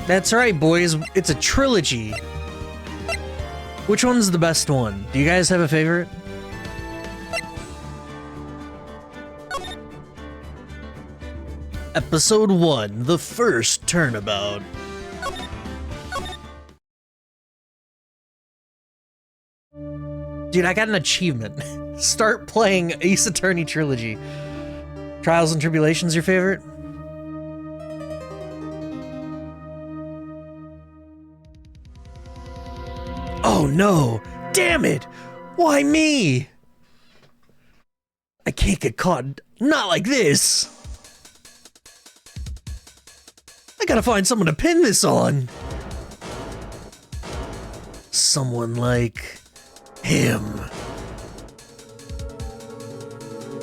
That's right, boys. It's a trilogy. Which one's the best one? Do you guys have a favorite? Episode 1, The First Turnabout. Dude, I got an achievement. Start playing Ace Attorney Trilogy. Trials and Tribulations your favorite? Oh no! Damn it! Why me? I can't get caught. Not like this! I gotta find someone to pin this on! Someone like him.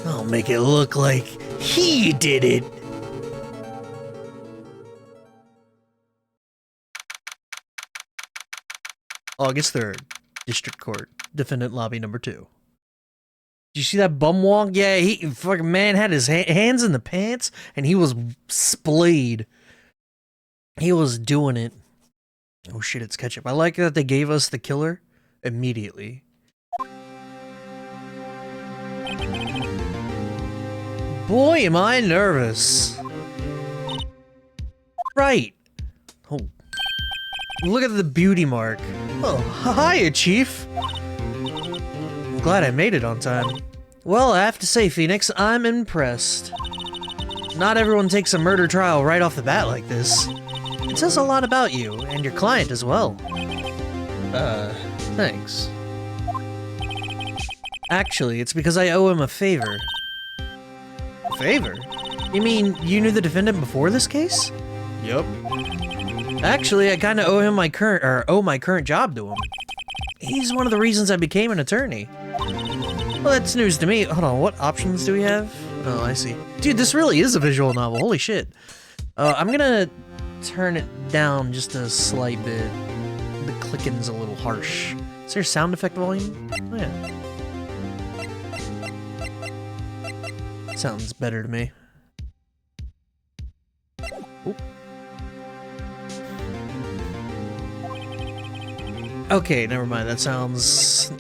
I'll make it look like he did it. August 3rd, District Court, Defendant Lobby number 2. Did you see that bum walk? Yeah, he fucking man had his hands in the pants and he was splayed. He was doing it. Oh shit, it's ketchup. I like that they gave us the killer immediately. Boy, am I nervous. Right. Oh. Look at the beauty mark. Oh, hiya, Chief. I'm glad I made it on time. Well, I have to say, Phoenix, I'm impressed. Not everyone takes a murder trial right off the bat like this. It says a lot about you, and your client as well. Thanks. Actually, it's because I owe him a favor. A favor? You mean you knew the defendant before this case? Yup. Actually, I kinda owe him my current job to him. He's one of the reasons I became an attorney. Well, that's news to me. Hold on, what options do we have? Oh, I see. Dude, this really is a visual novel. Holy shit. I'm gonna turn it down just a slight bit. The clicking's a little harsh. Is there sound effect volume? Oh, yeah. Sounds better to me. Oop. Okay, never mind. That sounds...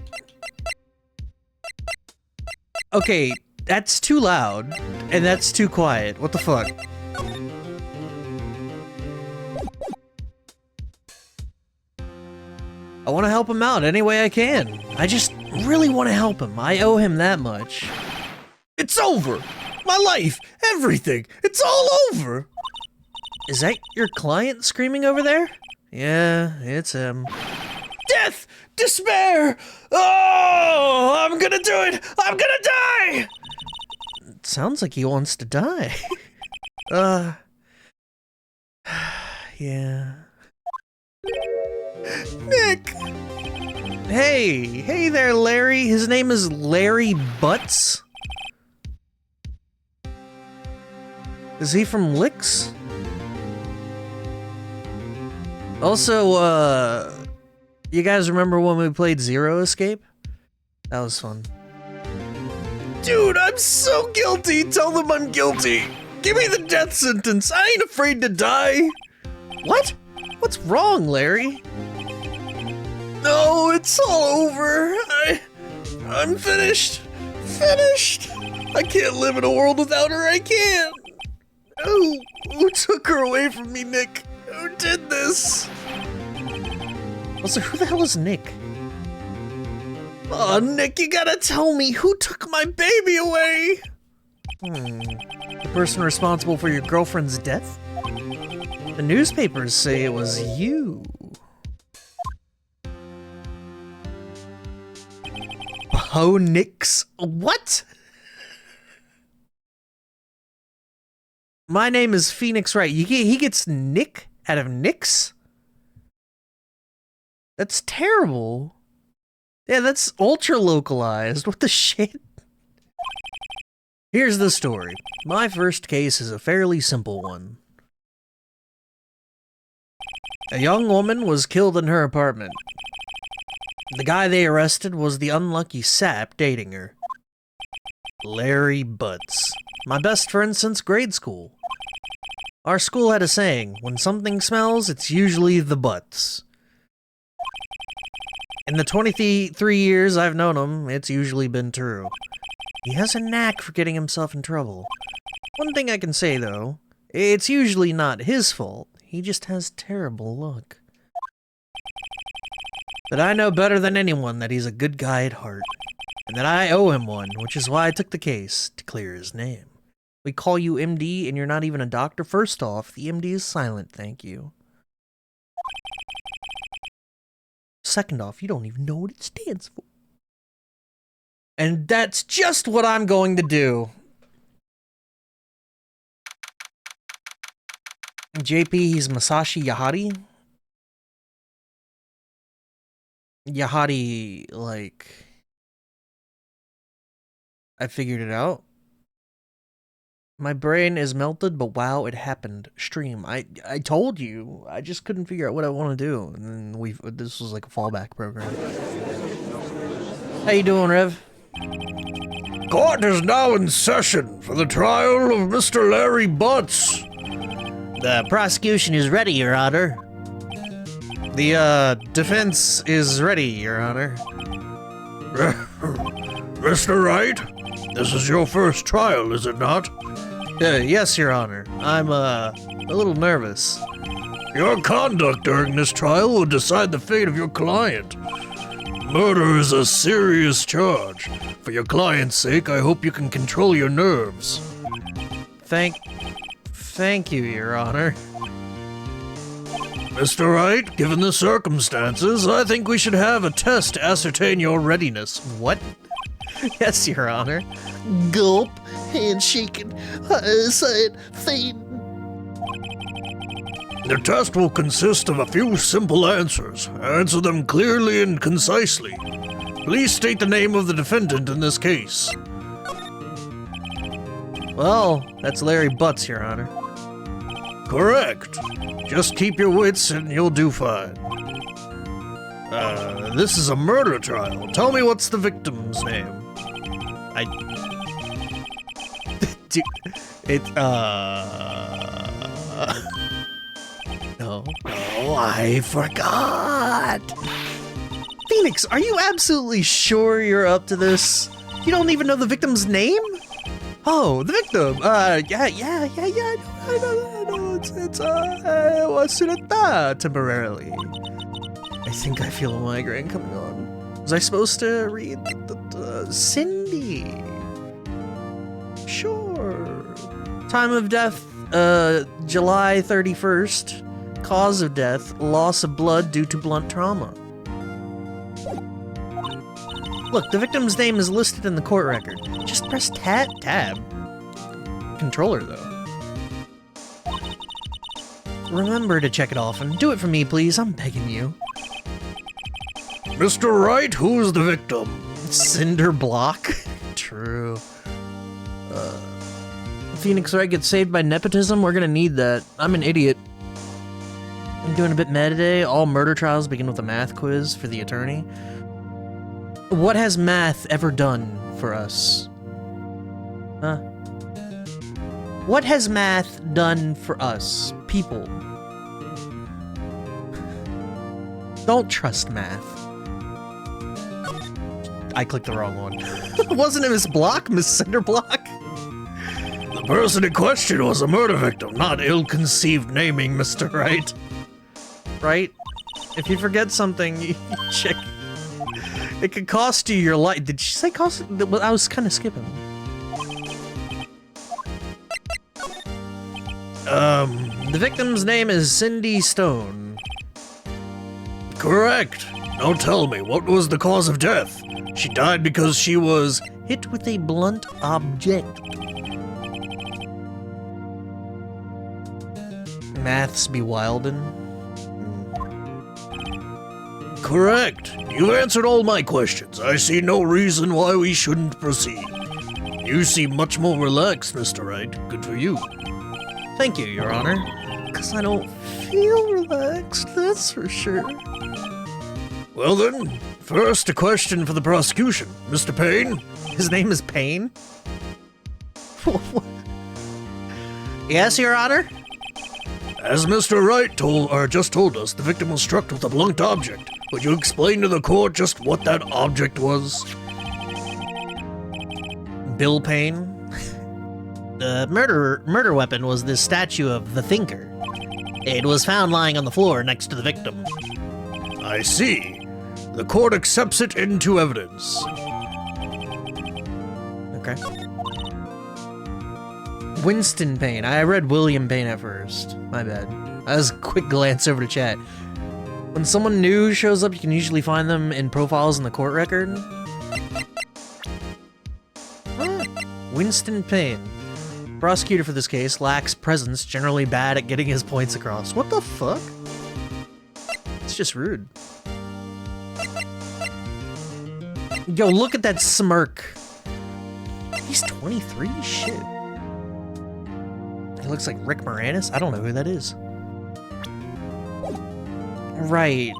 Okay, that's too loud, and that's too quiet. What the fuck? I want to help him out any way I can. I just really want to help him. I owe him that much. It's over! My life! Everything! It's all over! Is that your client screaming over there? Yeah, it's him. Death! Despair! Oh! I'm gonna do it! I'm gonna die! It sounds like he wants to die. Yeah. Nick! Hey there, Larry. His name is Larry Butts. Is he from Licks? Also, you guys remember when we played Zero Escape? That was fun. Dude, I'm so guilty! Tell them I'm guilty! Give me the death sentence! I ain't afraid to die! What? What's wrong, Larry? No, it's all over. I'm finished. Finished! I can't live in a world without her, I can't! Who took her away from me, Nick? Who did this? Also, who the hell is Nick? Oh, Nick, you gotta tell me, who took my baby away? The person responsible for your girlfriend's death? The newspapers say it was you. Oh, Nick's... What? My name is Phoenix Wright. He gets Nick out of Nick's? That's terrible. Yeah, that's ultra localized. What the shit? Here's the story. My first case is a fairly simple one. A young woman was killed in her apartment. The guy they arrested was the unlucky sap dating her. Larry Butts. My best friend since grade school. Our school had a saying, when something smells, it's usually the butts. In the 23 years I've known him, it's usually been true. He has a knack for getting himself in trouble. One thing I can say, though, it's usually not his fault. He just has terrible luck. But I know better than anyone that he's a good guy at heart, and that I owe him one, which is why I took the case to clear his name. We call you MD, and you're not even a doctor. First off, the MD is silent, thank you. Second off, you don't even know what it stands for. And that's just what I'm going to do. JP, he's Masashi Yahadi. Yahadi, like... I figured it out. My brain is melted, but wow, it happened. Stream. I told you. I just couldn't figure out what I want to do. And then this was like a fallback program. How you doing, Rev? Court is now in session for the trial of Mr. Larry Butts. The prosecution is ready, Your Honor. The, defense is ready, Your Honor. Mr. Wright, this is your first trial, is it not? Yes, Your Honor. I'm, a little nervous. Your conduct during this trial will decide the fate of your client. Murder is a serious charge. For your client's sake, I hope you can control your nerves. Thank you, Your Honor. Mr. Wright, given the circumstances, I think we should have a test to ascertain your readiness. What? Yes, Your Honor. Gulp, handshaking, sign, faint. The test will consist of a few simple answers. Answer them clearly and concisely. Please state the name of the defendant in this case. Well, that's Larry Butts, Your Honor. Correct. Just keep your wits and you'll do fine. This is a murder trial. Tell me what's the victim's name? No. Oh, I forgot. Phoenix, are you absolutely sure you're up to this? You don't even know the victim's name? Oh, the victim. Yeah, I know. It's was Sunata temporarily. I think I feel a migraine coming on. Was I supposed to read the Cindy? Sure. Time of death, July 31st. Cause of death, loss of blood due to blunt trauma. Look, the victim's name is listed in the court record. Just press tab. Controller, though. Remember to check it often. Do it for me, please. I'm begging you. Mr. Wright, who is the victim? Cinder Block? True. Phoenix Wright gets saved by nepotism? We're gonna need that. I'm an idiot. I'm doing a bit meta today. All murder trials begin with a math quiz for the attorney. What has math ever done for us? Huh? What has math done for us, people? Don't trust math. I clicked the wrong one. Wasn't it Miss Block? Miss Cinder Block? The person in question was a murder victim, not ill-conceived naming, Mr. Wright. Right? If you forget something, you check. It could cost you your life. Did she say cost? I was kind of skipping. The victim's name is Cindy Stone. Correct. Now tell me, what was the cause of death? She died because she was hit with a blunt object. Maths be wildin'. Correct. You answered all my questions. I see no reason why we shouldn't proceed. You seem much more relaxed, Mr. Wright. Good for you. Thank you, Your Honor. 'Cause I don't feel relaxed, that's for sure. Well then, first a question for the prosecution. Mr. Payne? His name is Payne? Yes, Your Honor? As Mr. Wright just told us, the victim was struck with a blunt object. Would you explain to the court just what that object was? Bill Payne. The murder weapon was this statue of the Thinker. It was found lying on the floor next to the victim. I see. The court accepts it into evidence. Okay. Winston Payne. I read William Payne at first. My bad. That was a quick glance over to chat. When someone new shows up, you can usually find them in profiles in the court record. Winston Payne. Prosecutor for this case, lacks presence, generally bad at getting his points across. What the fuck? It's just rude. Yo, look at that smirk. He's 23? Shit. He looks like Rick Moranis? I don't know who that is. Right.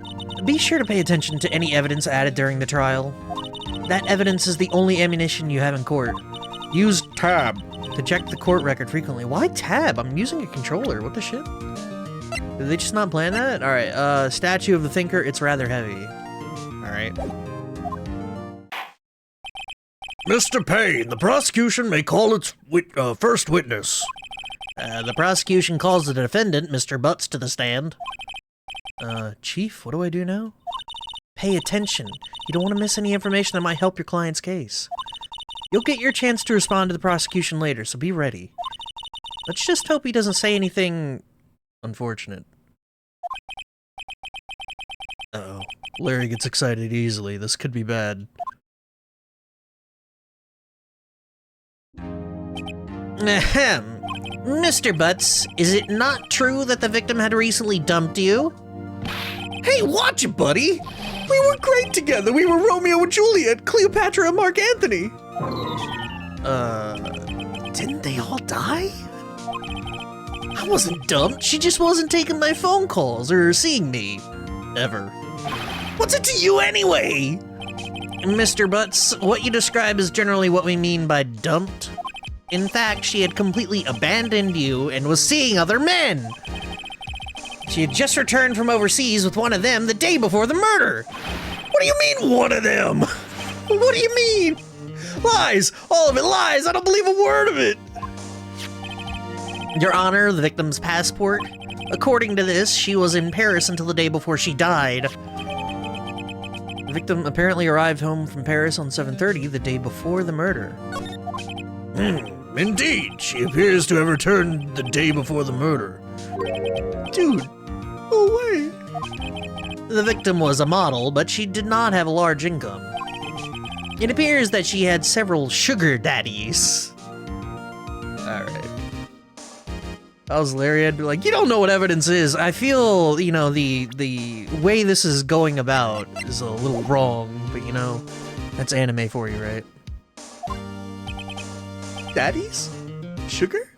Be sure to pay attention to any evidence added during the trial. That evidence is the only ammunition you have in court. Use tab to check the court record frequently. Why tab? I'm using a controller. What the shit? Did they just not plan that? Alright, statue of the Thinker, it's rather heavy. Alright. Mr. Payne, the prosecution may call its first witness. The prosecution calls the defendant, Mr. Butts, to the stand. Chief, what do I do now? Pay attention. You don't want to miss any information that might help your client's case. You'll get your chance to respond to the prosecution later, so be ready. Let's just hope he doesn't say anything unfortunate. Uh-oh. Larry gets excited easily. This could be bad. Ahem. Mr. Butts, is it not true that the victim had recently dumped you? Hey, watch it, buddy! We were great together. We were Romeo and Juliet, Cleopatra and Mark Anthony. Didn't they all die? I wasn't dumped. She just wasn't taking my phone calls or seeing me. Ever. What's it to you anyway? Mr. Butts, what you describe is generally what we mean by dumped. In fact, she had completely abandoned you and was seeing other men. She had just returned from overseas with one of them the day before the murder. What do you mean, one of them? What do you mean? Lies! All of it lies! I don't believe a word of it! Your Honor, the victim's passport. According to this, she was in Paris until the day before she died. The victim apparently arrived home from Paris on 7:30, the day before the murder. Indeed, she appears to have returned the day before the murder. Dude, no way. The victim was a model, but she did not have a large income. It appears that she had several sugar daddies. Alright. If I was Larry, I'd be like, you don't know what evidence is. I feel, you know, the way this is going about is a little wrong, but you know, that's anime for you, right? Daddies? Sugar?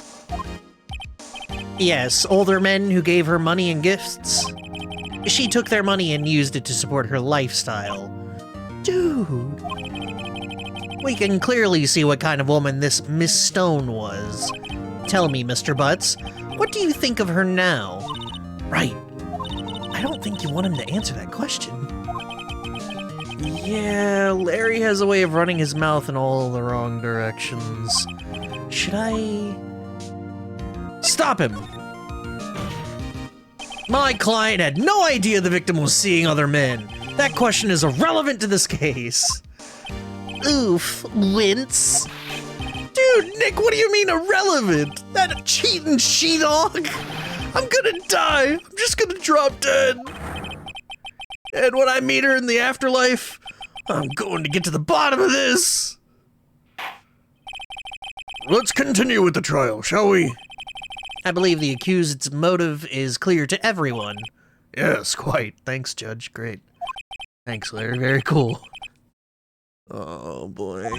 Yes, older men who gave her money and gifts. She took their money and used it to support her lifestyle. Dude. We can clearly see what kind of woman this Miss Stone was. Tell me, Mr. Butts, what do you think of her now? Right. I don't think you want him to answer that question. Yeah, Larry has a way of running his mouth in all the wrong directions. Should I... Stop him! My client had no idea the victim was seeing other men. That question is irrelevant to this case. Oof, wince. Dude, Nick, what do you mean irrelevant? That cheating she-dog? I'm gonna die. I'm just gonna drop dead. And when I meet her in the afterlife, I'm going to get to the bottom of this. Let's continue with the trial, shall we? I believe the accused's motive is clear to everyone. Yes, quite. Thanks, Judge. Great. Thanks, Larry. Very cool. Oh, boy.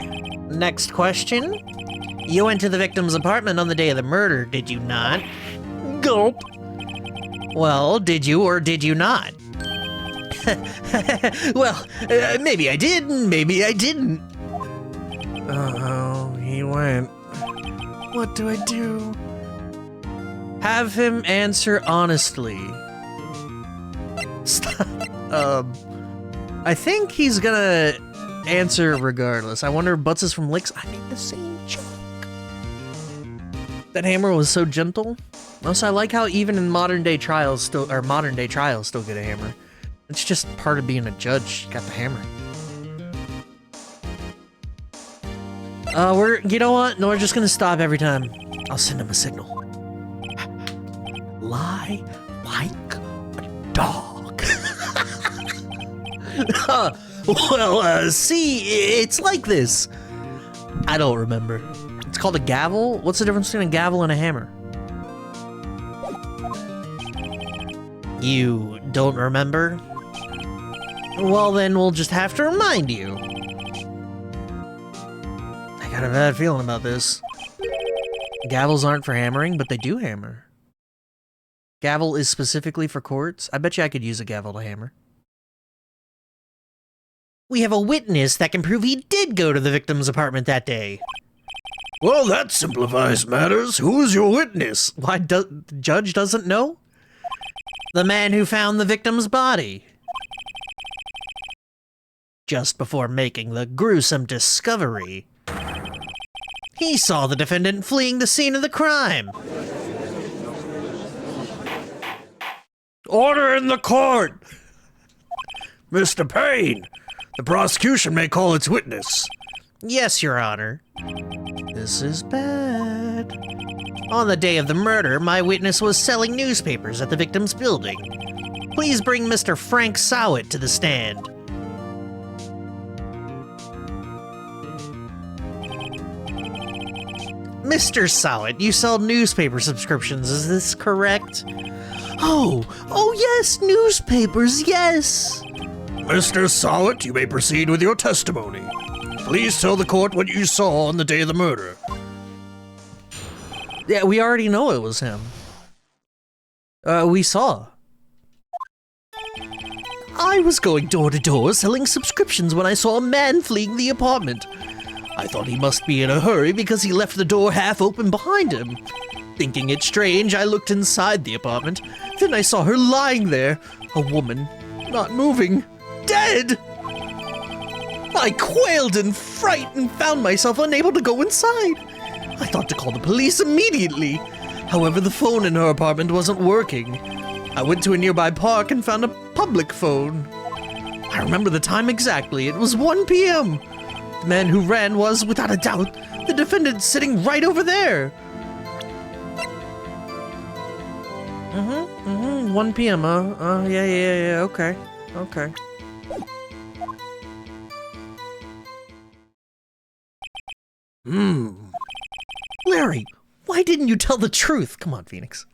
Next question. You went to the victim's apartment on the day of the murder, did you not? Gulp. Well, did you or did you not? Well, maybe I did, maybe I didn't. Oh, he went. What do I do? Have him answer honestly. Stop. I think he's gonna answer regardless. I wonder if Butts is from Licks. I need the same joke. That hammer was so gentle. Also, I like how even in modern day trials still get a hammer. It's just part of being a judge. You got the hammer. You know what? No, we're just gonna stop every time. I'll send him a signal. Lie like a dog. Well, see, it's like this. I don't remember. It's called a gavel? What's the difference between a gavel and a hammer? You don't remember? Well, then we'll just have to remind you. I got a bad feeling about this. Gavels aren't for hammering, but they do hammer. Gavel is specifically for courts. I bet you I could use a gavel to hammer. We have a witness that can prove he did go to the victim's apartment that day. Well, that simplifies matters. Who is your witness? Why, the judge doesn't know? The man who found the victim's body. Just before making the gruesome discovery, he saw the defendant fleeing the scene of the crime. Order in the court! Mr. Payne, the prosecution may call its witness. Yes, Your Honor. This is bad. On the day of the murder, my witness was selling newspapers at the victim's building. Please bring Mr. Frank Sowett to the stand. Mr. Sowett, you sell newspaper subscriptions, is this correct? Oh yes, newspapers, yes! Mr. Sowett, you may proceed with your testimony. Please tell the court what you saw on the day of the murder. Yeah, we already know it was him. We saw. I was going door to door selling subscriptions when I saw a man fleeing the apartment. I thought he must be in a hurry because he left the door half open behind him. Thinking it strange, I looked inside the apartment. Then I saw her lying there, a woman, not moving, dead! I quailed in fright and found myself unable to go inside. I thought to call the police immediately. However, the phone in her apartment wasn't working. I went to a nearby park and found a public phone. I remember the time exactly. It was 1 p.m. The man who ran was, without a doubt, the defendant sitting right over there. 1 p.m., yeah, okay. Larry, why didn't you tell the truth? Come on, Phoenix.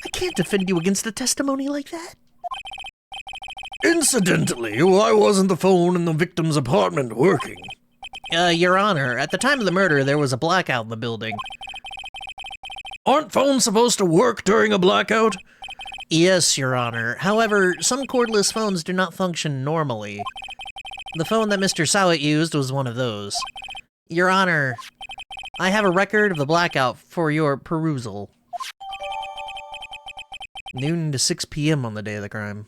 I can't defend you against a testimony like that. Incidentally, why wasn't the phone in the victim's apartment working? Your Honor, at the time of the murder, there was a blackout in the building. Aren't phones supposed to work during a blackout? Yes, Your Honor. However, some cordless phones do not function normally. The phone that Mr. Sowett used was one of those. Your Honor, I have a record of the blackout for your perusal. Noon to 6 p.m. on the day of the crime.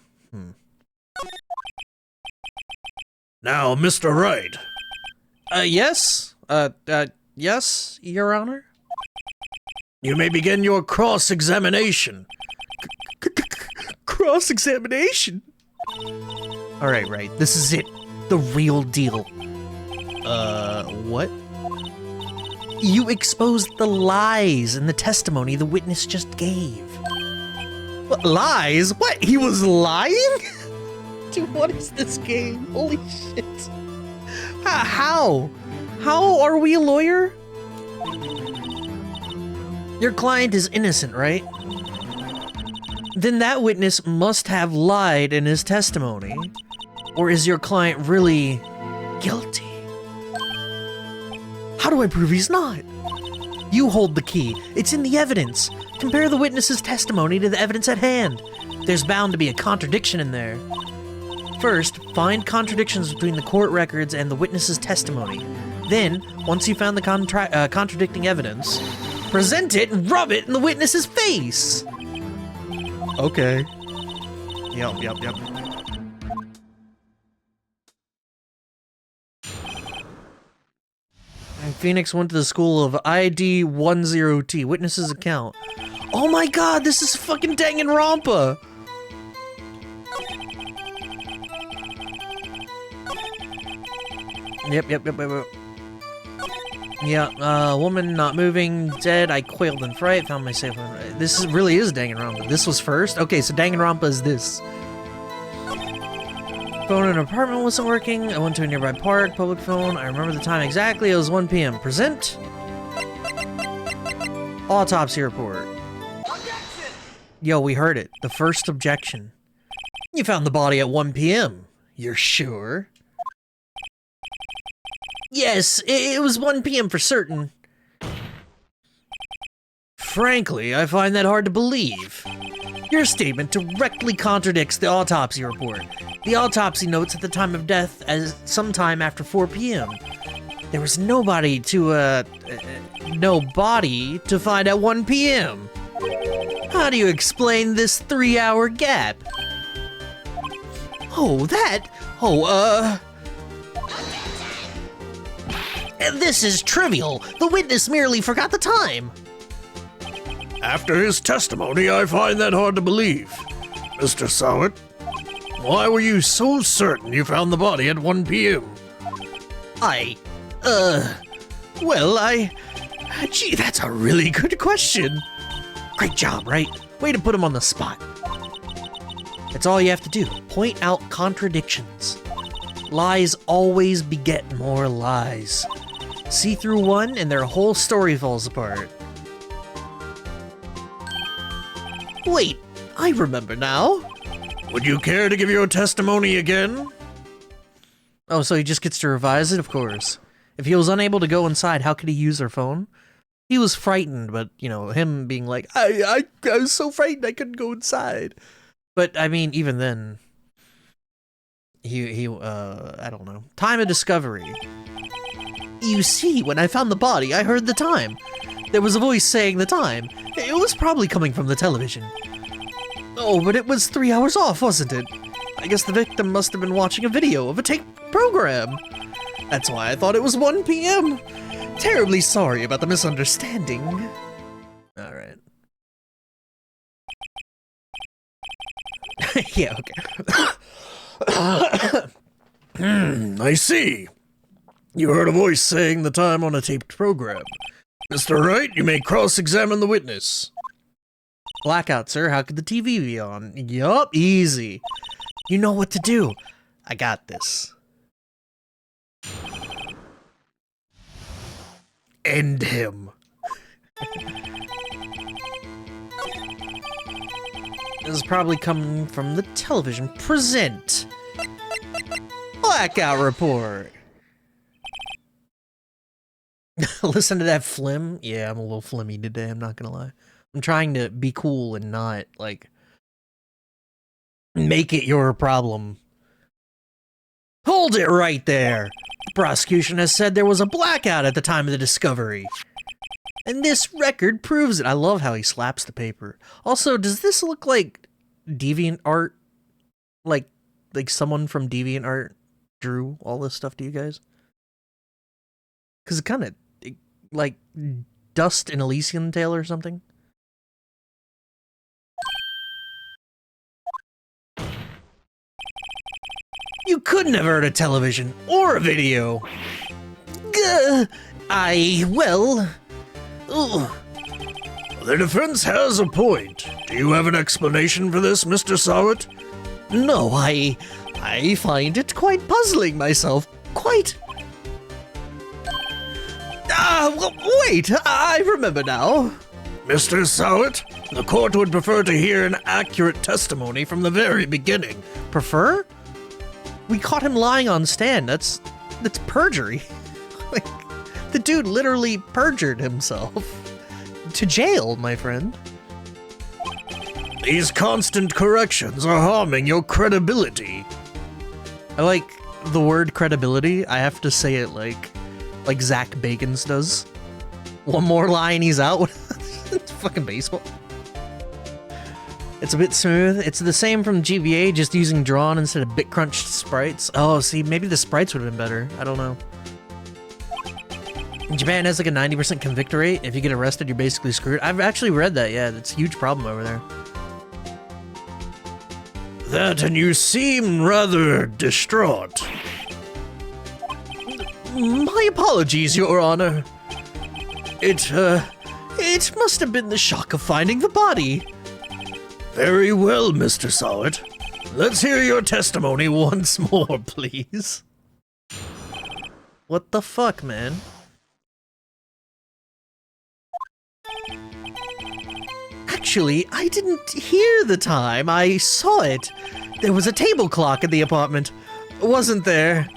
Now, Mr. Wright. Yes? Yes, Your Honor? You may begin your cross-examination. Cross-examination? Alright, right. This is it. The real deal. What? You exposed the lies in the testimony the witness just gave. What, lies? What? He was lying? Dude, what is this game? Holy shit. How? How are we a lawyer? Your client is innocent, right? Then that witness must have lied in his testimony. Or is your client really guilty? How do I prove he's not? You hold the key. It's in the evidence. Compare the witness's testimony to the evidence at hand. There's bound to be a contradiction in there. First, find contradictions between the court records and the witness's testimony. Then, once you found the contradicting evidence, Present it and rub it in the witness's face. Okay. Yep. And Phoenix went to the school of ID10T, witness's account. Oh my god, this is fucking Danganronpa! Yep. Yeah, woman not moving, dead, I quailed in fright, found myself. This really is Danganronpa. This was first? Okay, so Danganronpa is this. Phone in an apartment wasn't working. I went to a nearby park, public phone. I remember the time exactly, it was 1 p.m. Present. Autopsy report. Objection! Yo, we heard it. The first objection. You found the body at 1 p.m. You're sure? Yes, it was 1 p.m. for certain. Frankly, I find that hard to believe. Your statement directly contradicts the autopsy report. The autopsy notes at the time of death as sometime after 4 p.m. There was no body to find at 1 p.m. How do you explain this 3-hour gap? This is trivial. The witness merely forgot the time. After his testimony, I find that hard to believe. Mr. Sowett, why were you so certain you found the body at 1 p.m.? Gee, that's a really good question. Great job, right? Way to put him on the spot. That's all you have to do. Point out contradictions. Lies always beget more lies. See through one and their whole story falls apart. Wait, I remember now. Would you care to give your testimony again? Oh, so he just gets to revise it? Of course. If he was unable to go inside, how could he use their phone? He was frightened, but, you know, him being like, I was so frightened I couldn't go inside. But, I mean, even then, I don't know. Time of discovery. You see, when I found the body, I heard the time. There was a voice saying the time. It was probably coming from the television. Oh, but it was 3 hours off, wasn't it? I guess the victim must have been watching a video of a tape program. That's why I thought it was 1 p.m. Terribly sorry about the misunderstanding. Alright. Yeah, okay. I see. You heard a voice saying the time on a taped program. Mr. Wright, you may cross-examine the witness. Blackout, sir. How could the TV be on? Yup, easy. You know what to do. I got this. End him. This is probably coming from the television. Present. Blackout report. Listen to that phlegm. Yeah, I'm a little phlegmy today, I'm not gonna lie. I'm trying to be cool and not, like, make it your problem. Hold it right there! The prosecution has said there was a blackout at the time of the discovery. And this record proves it. I love how he slaps the paper. Also, does this look like DeviantArt? Like someone from DeviantArt drew all this stuff to you guys? Because it kind of, like, Dust in Elysian Tale or something? You couldn't have heard a television or a video. Well... Ugh. The defense has a point. Do you have an explanation for this, Mr. Sowett? No, I find it quite puzzling myself. Quite. Wait, I remember now. Mr. Sowett, the court would prefer to hear an accurate testimony from the very beginning. Prefer? We caught him lying on stand. That's perjury. Like, the dude literally perjured himself. To jail, my friend. These constant corrections are harming your credibility. I like the word credibility. I have to say it like Zach Bagans does. One more lie and he's out. It's fucking baseball. It's a bit smooth. It's the same from GBA, just using drawn instead of bit crunched sprites. Oh, see, maybe the sprites would have been better. I don't know. Japan has like a 90% convict rate. If you get arrested, you're basically screwed. I've actually read that, yeah. That's a huge problem over there. That, and you seem rather distraught. My apologies, Your Honor. It must have been the shock of finding the body. Very well, Mr. Sowett. Let's hear your testimony once more, please. What the fuck, man? Actually, I didn't hear the time. I saw it. There was a table clock in the apartment. Wasn't there?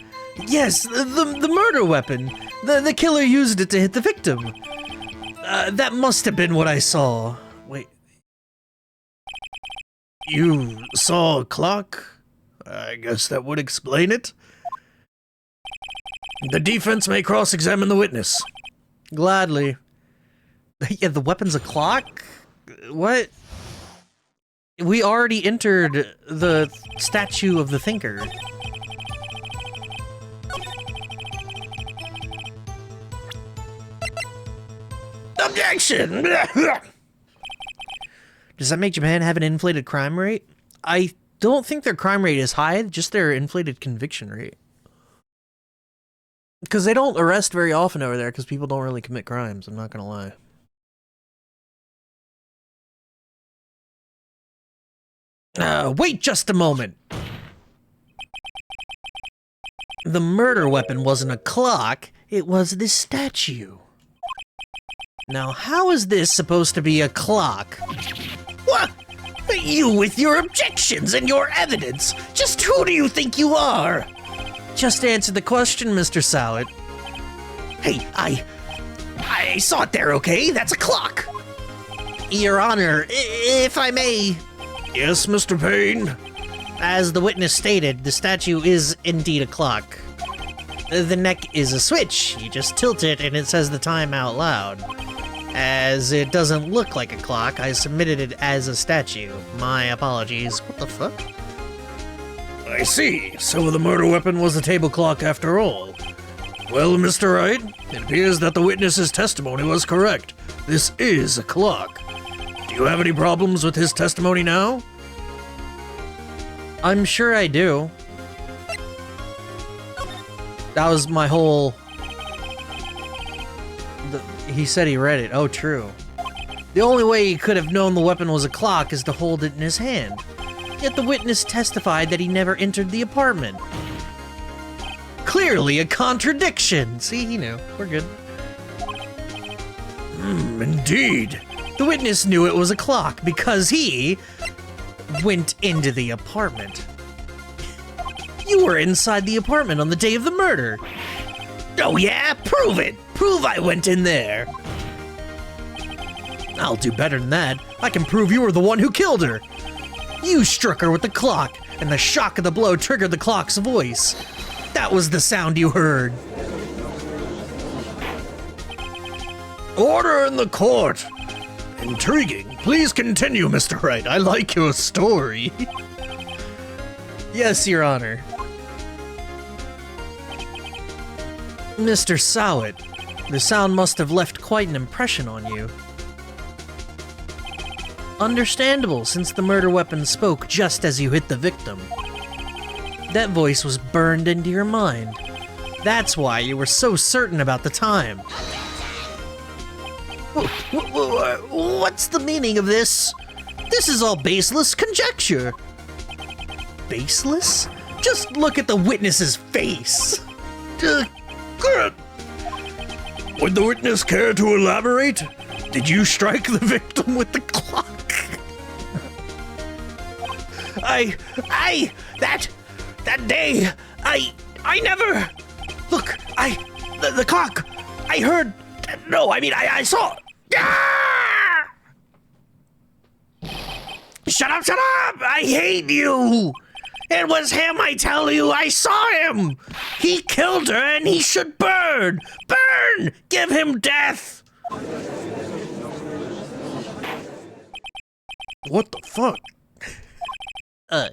Yes, the murder weapon. The killer used it to hit the victim. That must have been what I saw. Wait. You saw a clock? I guess that would explain it. The defense may cross-examine the witness. Gladly. Yeah, the weapon's a clock? What? We already entered the statue of the thinker. Objection! Does that make Japan have an inflated crime rate? I don't think their crime rate is high, just their inflated conviction rate. Because they don't arrest very often over there, because people don't really commit crimes, I'm not gonna lie. Wait just a moment. The murder weapon wasn't a clock, it was this statue. Now, how is this supposed to be a clock? What? You with your objections and your evidence. Just who do you think you are? Just answer the question, Mr. Sowett. Hey, I saw it there, okay? That's a clock. Your Honor, if I may. Yes, Mr. Payne? As the witness stated, the statue is indeed a clock. The neck is a switch. You just tilt it and it says the time out loud. As it doesn't look like a clock, I submitted it as a statue. My apologies. What the fuck? I see. So the murder weapon was a table clock after all. Well, Mr. Wright, it appears that the witness's testimony was correct. This is a clock. Do you have any problems with his testimony now? I'm sure I do. That was my whole... He said he read it. Oh, true. The only way he could have known the weapon was a clock is to hold it in his hand. Yet the witness testified that he never entered the apartment. Clearly a contradiction. See, he knew. We're good. Indeed. The witness knew it was a clock because he went into the apartment. You were inside the apartment on the day of the murder. Oh yeah? Prove it! Prove I went in there! I'll do better than that. I can prove you were the one who killed her. You struck her with the clock, and the shock of the blow triggered the clock's voice. That was the sound you heard. Order in the court! Intriguing. Please continue, Mr. Wright. I like your story. Yes, Your Honor. Mr. Sowett, the sound must have left quite an impression on you. Understandable, since the murder weapon spoke just as you hit the victim. That voice was burned into your mind. That's why you were so certain about the time. What's the meaning of this? This is all baseless conjecture. Baseless? Just look at the witness's face. Would the witness care to elaborate? Did you strike the victim with the clock? That day, I never, look, the clock, I heard, no, I mean, I saw, ah! Shut up, I hate you. It was him, I tell you, I saw him. He killed her and he should burn, give him death. What the fuck?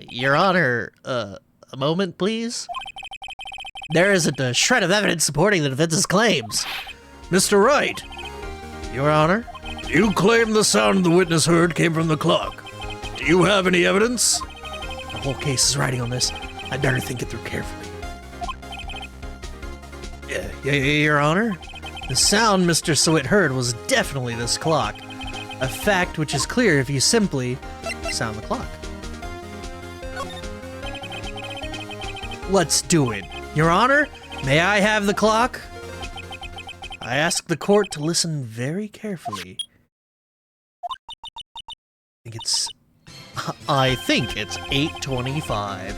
Your Honor, a moment, please? There isn't a shred of evidence supporting the defense's claims. Mr. Wright, Your Honor? you claim the sound the witness heard came from the clock. Do you have any evidence? The whole case is riding on this. I'd better think it through carefully. Your Honor? The sound Mr. Sawit heard was definitely this clock. A fact which is clear if you simply sound the clock. Let's do it. Your Honor, may I have the clock? I ask the court to listen very carefully. I think it's 8:25.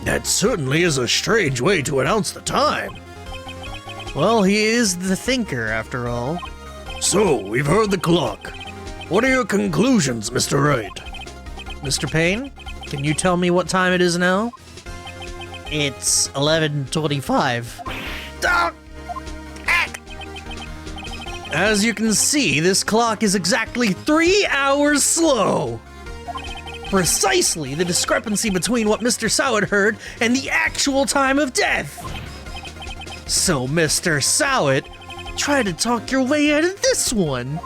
That certainly is a strange way to announce the time. Well, he is the thinker, after all. So, we've heard the clock. What are your conclusions, Mr. Wright? Mr. Payne, can you tell me what time it is now? It's 11:25. As you can see, this clock is exactly 3 hours slow. Precisely the discrepancy between what Mr. Sawit heard and the actual time of death. So, Mr. Sawit, try to talk your way out of this one.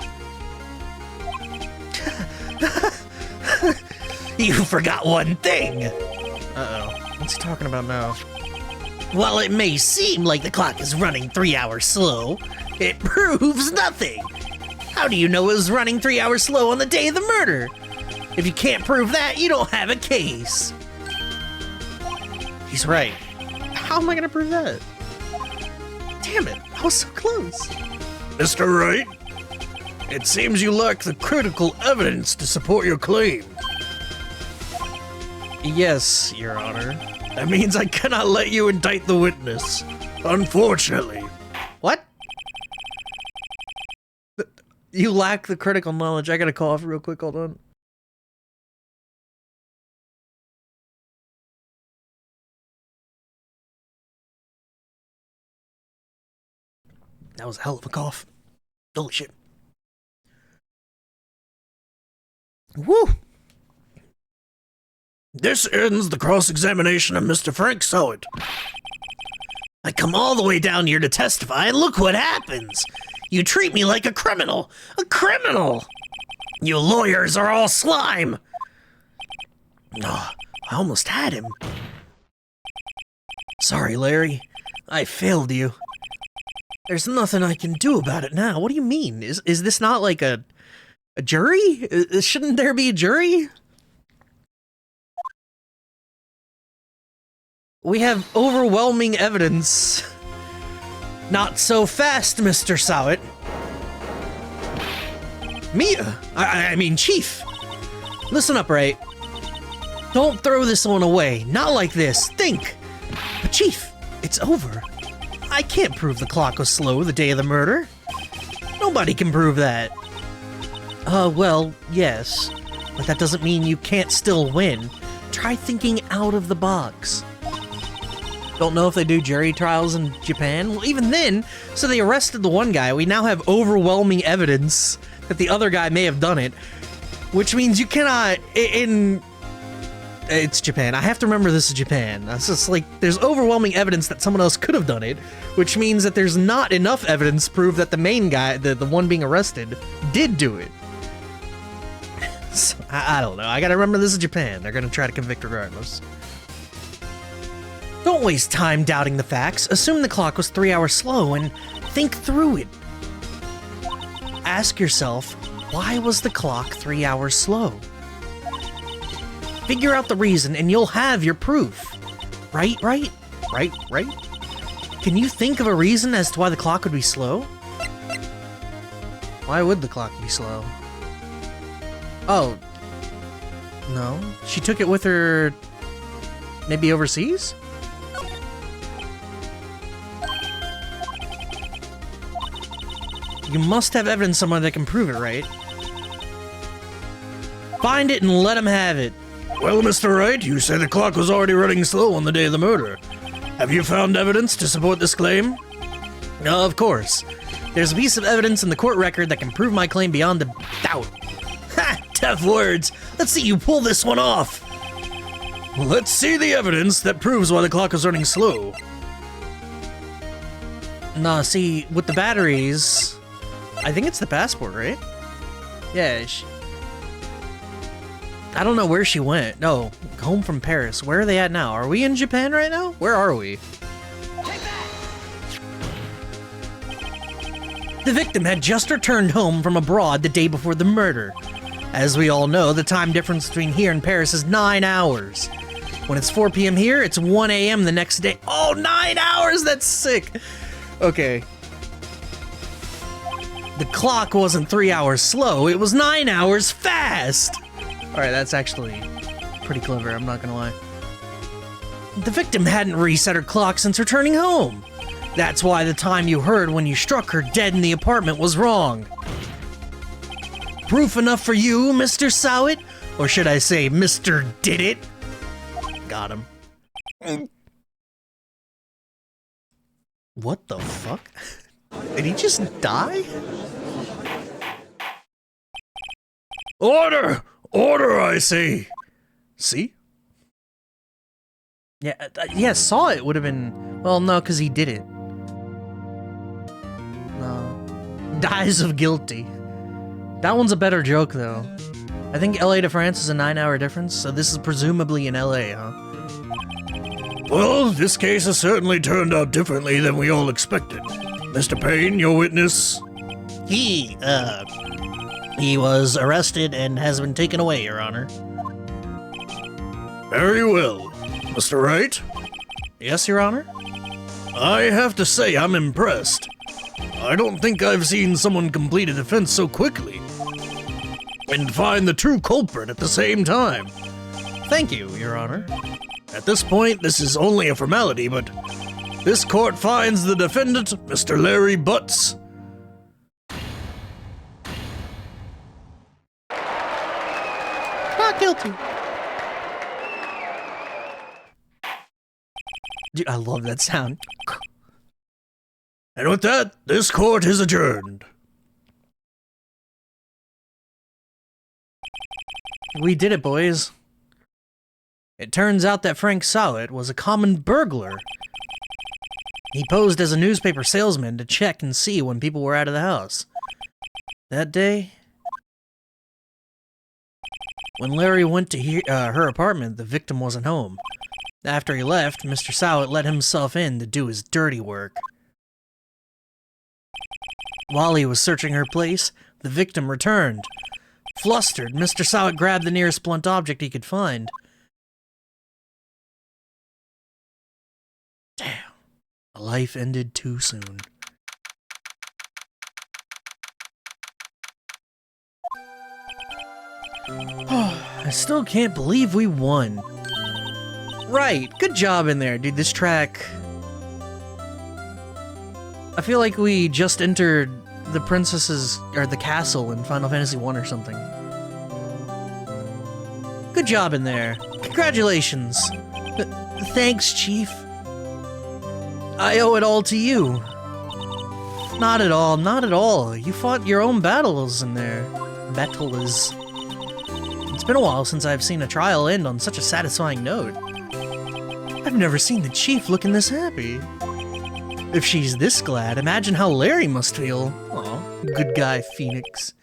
You forgot one thing. Uh-oh. What's he talking about now? While it may seem like the clock is running 3 hours slow, it proves nothing. How do you know it was running 3 hours slow on the day of the murder? If you can't prove that, you don't have a case. He's right. How am I gonna prove that? Damn it, I was so close. Mr. Wright, it seems you lack the critical evidence to support your claim. Yes, Your Honor. That means I cannot let you indict the witness. Unfortunately. What? You lack the critical knowledge. I gotta cough real quick, hold on. That was a hell of a cough. Holy shit. Woo! This ends the cross-examination of Mr. Frank Sawit. I come all the way down here to testify, and look what happens. You treat me like a criminal. A criminal! You lawyers are all slime. Oh, I almost had him. Sorry, Larry. I failed you. There's nothing I can do about it now. What do you mean? Is this not like a jury? Shouldn't there be a jury? We have overwhelming evidence. Not so fast, Mr. Sawit. Mia! I mean, Chief. Listen up, right? Don't throw this one away. Not like this. Think. But Chief, it's over. I can't prove the clock was slow the day of the murder. Nobody can prove that. Well, yes. But that doesn't mean you can't still win. Try thinking out of the box. Don't know if they do jury trials in Japan? Well, even then, so they arrested the one guy. We now have overwhelming evidence that the other guy may have done it, which means you cannot, it's Japan. I have to remember this is Japan. It's just like, there's overwhelming evidence that someone else could have done it, which means that there's not enough evidence to prove that the main guy, the one being arrested, did do it. So, I don't know. I gotta remember this is Japan. They're gonna try to convict regardless. Don't waste time doubting the facts. Assume the clock was 3 hours slow and think through it. Ask yourself, why was the clock 3 hours slow? Figure out the reason and you'll have your proof. Right? Can you think of a reason as to why the clock would be slow? Why would the clock be slow? Oh. No. She took it with her... maybe overseas? You must have evidence somewhere that can prove it, right? Find it and let him have it. Well, Mr. Wright, you say the clock was already running slow on the day of the murder. Have you found evidence to support this claim? Of course. There's a piece of evidence in the court record that can prove my claim beyond a doubt. Ha! Tough words. Let's see you pull this one off. Let's see the evidence that proves why the clock is running slow. Nah, see, with the batteries, I think it's the passport, right? Yeah, I don't know where she went. No, home from Paris. Where are they at now? Are we in Japan right now? Where are we? The victim had just returned home from abroad the day before the murder. As we all know, the time difference between here and Paris is 9 hours. When it's 4 p.m. here, it's 1 a.m. the next day. Oh, 9 hours! That's sick! Okay. The clock wasn't 3 hours slow, it was 9 hours fast! Alright, that's actually pretty clever, I'm not gonna lie. The victim hadn't reset her clock since returning home. That's why the time you heard when you struck her dead in the apartment was wrong. Proof enough for you, Mr. Sowit? Or should I say, Mr. Did It? Got him. What the fuck? Did he just die? Order! Order, I say! See? Yeah, saw it would have been... Well, no, because he did it. No. Dies of guilty. That one's a better joke, though. I think LA to France is a 9-hour difference, so this is presumably in LA, huh? Well, this case has certainly turned out differently than we all expected. Mr. Payne, your witness? He was arrested and has been taken away, Your Honor. Very well. Mr. Wright? Yes, Your Honor? I have to say I'm impressed. I don't think I've seen someone complete a defense so quickly. And find the true culprit at the same time. Thank you, Your Honor. At this point, this is only a formality, but this court finds the defendant, Mr. Larry Butts. Not guilty. Dude, I love that sound. And with that, this court is adjourned. We did it, boys. It turns out that Frank Sowit was a common burglar. He posed as a newspaper salesman to check and see when people were out of the house. That day, when Larry went to her apartment, the victim wasn't home. After he left, Mr. Sowit let himself in to do his dirty work. While he was searching her place, the victim returned. Flustered, Mr. Sowit grabbed the nearest blunt object he could find. Damn. A life ended too soon. I still can't believe we won. Right, good job in there, dude. This track... I feel like we just entered the princess's, or the castle in Final Fantasy 1 or something. Good job in there. Congratulations. Thanks, Chief. I owe it all to you. Not at all, not at all. You fought your own battles in there. Battles. It's been a while since I've seen a trial end on such a satisfying note. I've never seen the Chief looking this happy. If she's this glad, imagine how Larry must feel. Aw, good guy, Phoenix.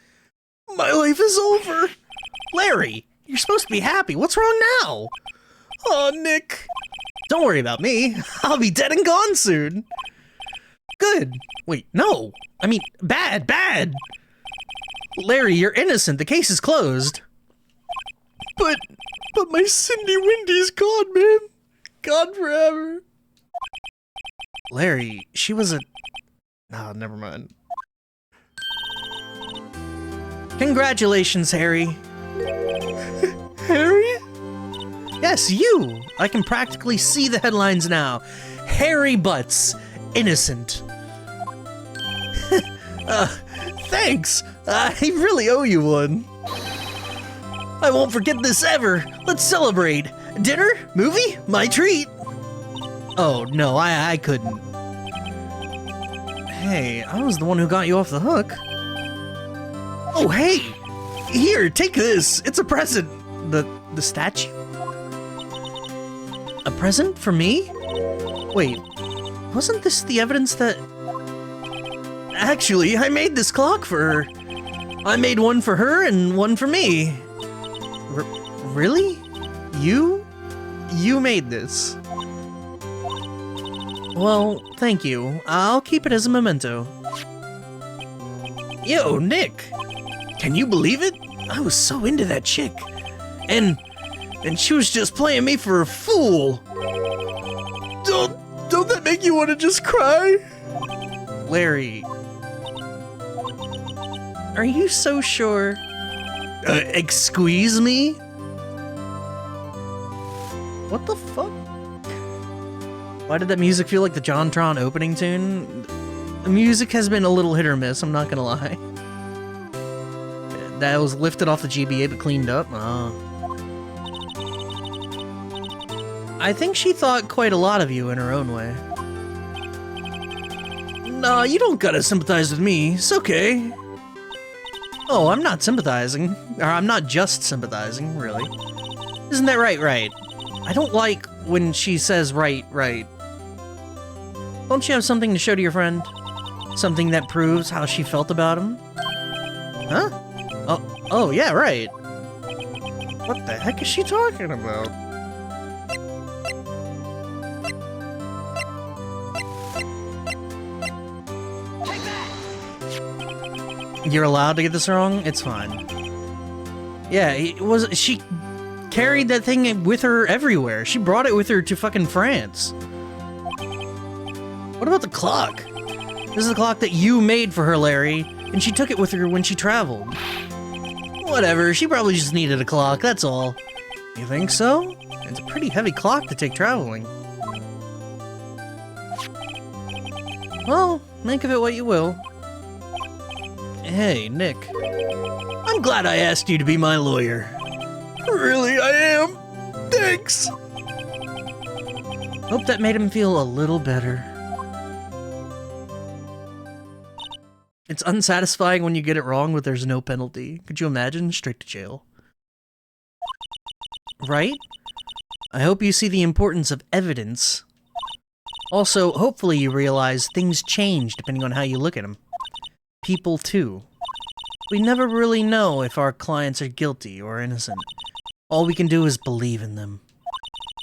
My life is over! Larry, you're supposed to be happy. What's wrong now? Aw, Nick. Don't worry about me. I'll be dead and gone soon. Good. Wait, no. I mean, bad. Larry, you're innocent. The case is closed. But my Cindy Windy's gone, man. Gone forever. Larry, she was a... Oh, never mind. Congratulations, Harry. Harry? Yes, you! I can practically see the headlines now. Harry Butts, innocent. Thanks! I really owe you one. I won't forget this ever. Let's celebrate. Dinner? Movie? My treat. Oh, no, I couldn't. Hey, I was the one who got you off the hook. Oh, hey! Here, take this. It's a present. The statue? A present for me? Wait, wasn't this the evidence that... Actually, I made this clock for her. I made one for her and one for me. Really? You made this? Well, thank you. I'll keep it as a memento. Yo, Nick! Can you believe it? I was so into that chick. And she was just playing me for a fool. Don't that make you want to just cry? Larry... Are you so sure? Excuse me? What the fuck? Why did that music feel like the JonTron opening tune? The music has been a little hit or miss, I'm not gonna lie. That was lifted off the GBA but cleaned up? I think she thought quite a lot of you in her own way. Nah, you don't gotta sympathize with me. It's okay. Oh, I'm not sympathizing. Or I'm not just sympathizing, really. Isn't that right? I don't like when she says right. Don't you have something to show to your friend? Something that proves how she felt about him? Huh? Oh, yeah, right. What the heck is she talking about? You're allowed to get this wrong? It's fine. Yeah, she carried that thing with her everywhere. She brought it with her to fucking France. What about the clock? This is the clock that you made for her, Larry, and she took it with her when she traveled. Whatever, she probably just needed a clock, that's all. You think so? It's a pretty heavy clock to take traveling. Well, make of it what you will. Hey, Nick. I'm glad I asked you to be my lawyer. Really, I am. Thanks. Hope that made him feel a little better. It's unsatisfying when you get it wrong, but there's no penalty. Could you imagine? Straight to jail. Right? I hope you see the importance of evidence. Also, hopefully you realize things change depending on how you look at them. People, too. We never really know if our clients are guilty or innocent. All we can do is believe in them.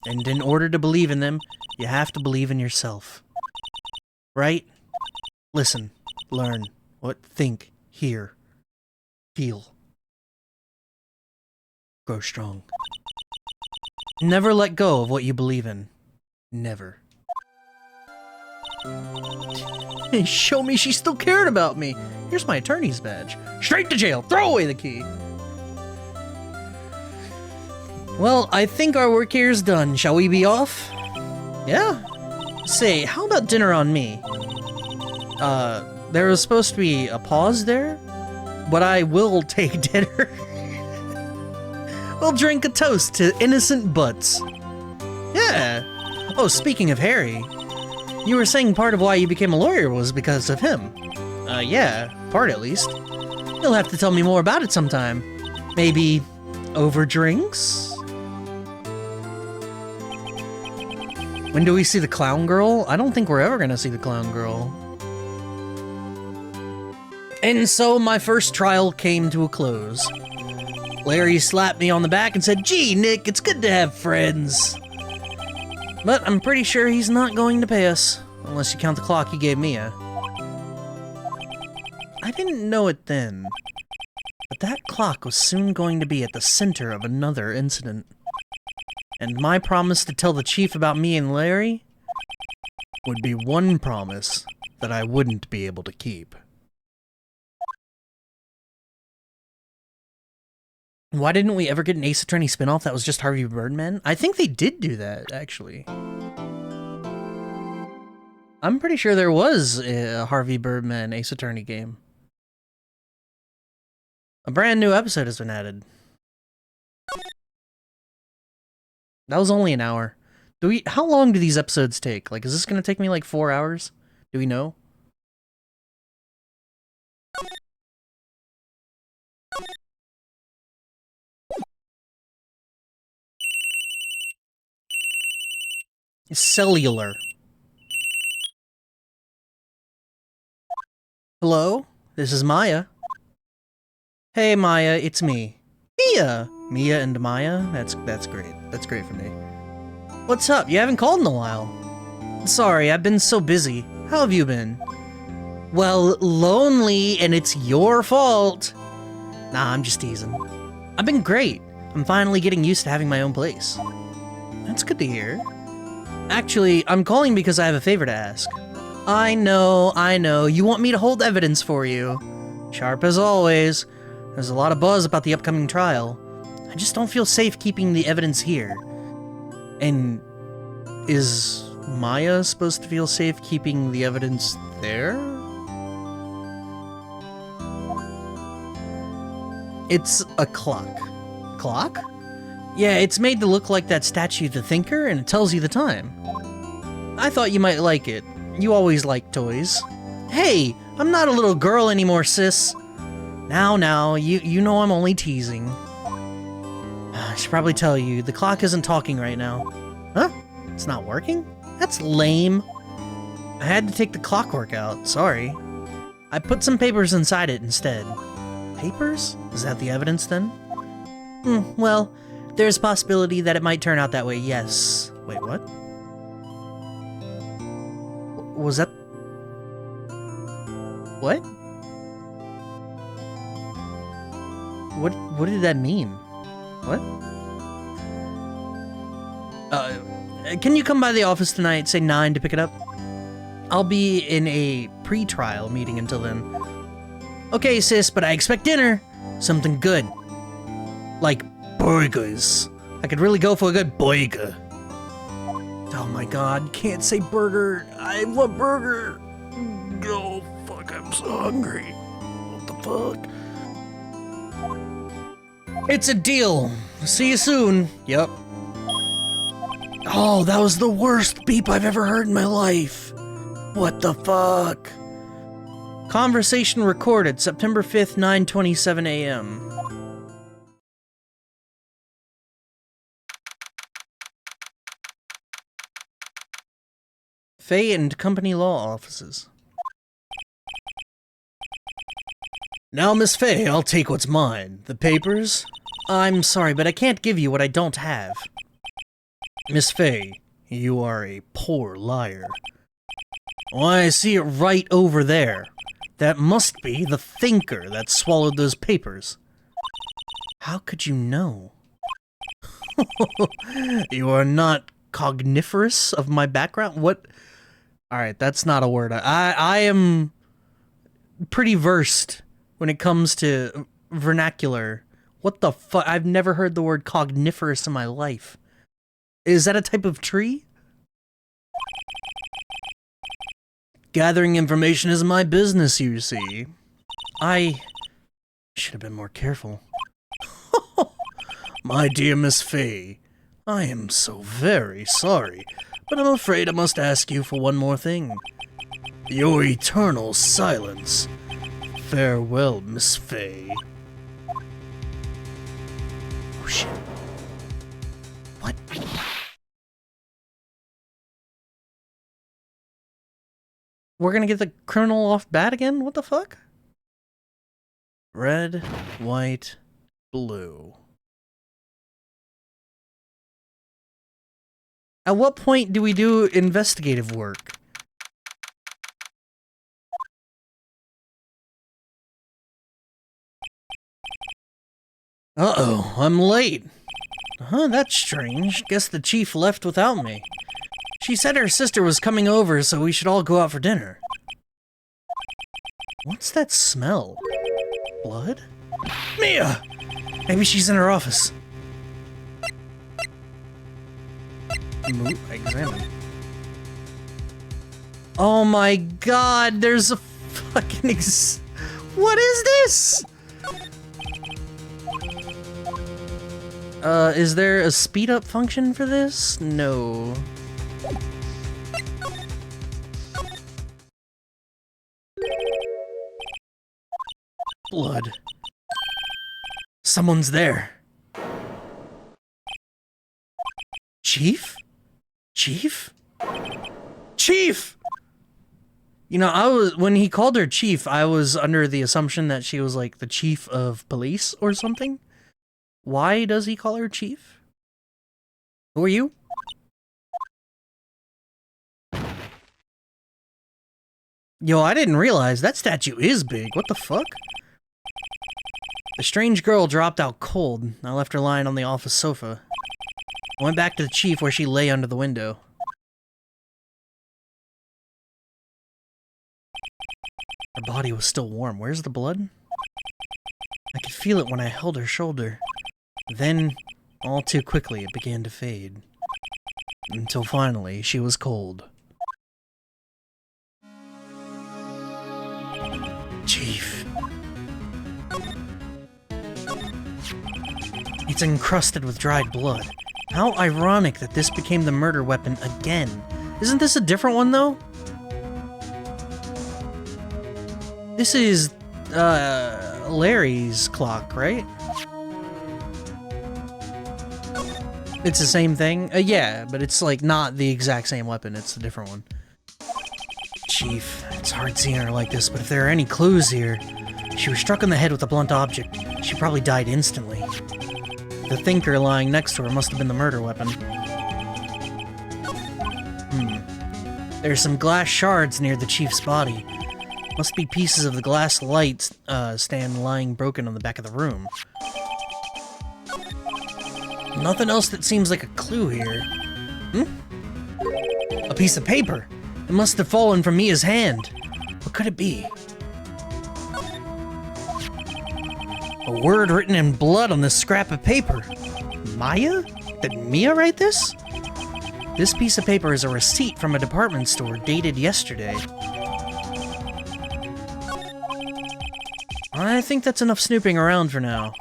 And in order to believe in them, you have to believe in yourself. Right? Listen, learn, think, hear, feel. Grow strong. Never let go of what you believe in. Never. Show me she still cared about me. Here's my attorney's badge. Straight to jail. Throw away the key. Well, I think our work here is done. Shall we be off? Yeah. Say, how about dinner on me? There was supposed to be a pause there, but I will take dinner. We'll drink a toast to innocent butts. Yeah. Oh, speaking of Harry, you were saying part of why you became a lawyer was because of him. Yeah, part at least. You'll have to tell me more about it sometime. Maybe over drinks? When do we see the clown girl? I don't think we're ever gonna see the clown girl. And so my first trial came to a close. Larry slapped me on the back and said, "Gee, Nick, it's good to have friends." But I'm pretty sure he's not going to pay us, unless you count the clock he gave Mia. I didn't know it then, but that clock was soon going to be at the center of another incident. And my promise to tell the chief about me and Larry would be one promise that I wouldn't be able to keep. Why didn't we ever get an Ace Attorney spinoff that was just Harvey Birdman? I think they did do that, actually. I'm pretty sure there was a Harvey Birdman Ace Attorney game. A brand new episode has been added. That was only an hour. How long do these episodes take? Like, is this gonna take me like 4 hours? Do we know? Cellular. Hello? This is Maya. Hey, Maya, it's me. Mia! Mia and Maya? That's great. That's great for me. What's up? You haven't called in a while. Sorry, I've been so busy. How have you been? Well, lonely, and it's your fault. Nah, I'm just teasing. I've been great. I'm finally getting used to having my own place. That's good to hear. Actually, I'm calling because I have a favor to ask. I know. You want me to hold evidence for you. Sharp as always. There's a lot of buzz about the upcoming trial. I just don't feel safe keeping the evidence here. And is Maya supposed to feel safe keeping the evidence there? It's a clock. Clock? Yeah, it's made to look like that statue, the Thinker, and it tells you the time. I thought you might like it. You always like toys. Hey, I'm not a little girl anymore, sis. Now, you know I'm only teasing. I should probably tell you, the clock isn't talking right now. Huh? It's not working? That's lame. I had to take the clockwork out, sorry. I put some papers inside it instead. Papers? Is that the evidence then? Well, there's a possibility that it might turn out that way, yes. Wait, what? Was that... What? What did that mean? What? Can you come by the office tonight, say 9 to pick it up? I'll be in a pre-trial meeting until then. Okay, sis, but I expect dinner. Something good. Like burgers. I could really go for a good burger. Oh my god, can't say burger. I want burger. Oh, fuck, I'm so hungry. What the fuck? It's a deal. See you soon. Yep. Oh, that was the worst beep I've ever heard in my life. What the fuck? Conversation recorded September 5th, 9:27 a.m. Fay and Company Law Offices. Now, Miss Fay, I'll take what's mine. The papers? I'm sorry, but I can't give you what I don't have. Miss Fay, you are a poor liar. Why, I see it right over there. That must be the Thinker that swallowed those papers. How could you know? You are not cogniferous of my background? What? Alright, that's not a word. I am pretty versed when it comes to vernacular. What the fuck? I've never heard the word cogniferous in my life. Is that a type of tree? Gathering information is my business, you see. I should have been more careful. My dear Miss Fay, I am so very sorry, but I'm afraid I must ask you for one more thing. Your eternal silence. Farewell, Miss Fay. Oh shit. What? We're gonna get the criminal off bat again? What the fuck? Red, white, blue. At what point do we do investigative work? Uh-oh, I'm late. Huh, that's strange. Guess the chief left without me. She said her sister was coming over, so we should all go out for dinner. What's that smell? Blood? Mia! Maybe she's in her office. Examine. Oh my god, there's a fucking what is this? Is there a speed up function for this? No. Blood. Someone's there. Chief? Chief? Chief! You know, when he called her chief, I was under the assumption that she was like the chief of police or something. Why does he call her chief? Who are you? Yo, I didn't realize that statue is big. What the fuck? The strange girl dropped out cold. I left her lying on the office sofa. I went back to the chief where she lay under the window. Her body was still warm. Where's the blood? I could feel it when I held her shoulder. Then, all too quickly, it began to fade. Until finally, she was cold. Chief. It's encrusted with dried blood. How ironic that this became the murder weapon again. Isn't this a different one, though? This is, Larry's clock, right? It's the same thing? Yeah, but it's, like, not the exact same weapon. It's a different one. Chief, it's hard seeing her like this, but if there are any clues here... She was struck in the head with a blunt object. She probably died instantly. The thinker lying next to her must have been the murder weapon. There's some glass shards near the chief's body. Must be pieces of the glass light stand lying broken on the back of the room. Nothing else that seems like a clue here. A piece of paper. It must have fallen from Mia's hand. What could it be? A word written in blood on this scrap of paper. Maya? Did Mia write this? This piece of paper is a receipt from a department store dated yesterday. I think that's enough snooping around for now.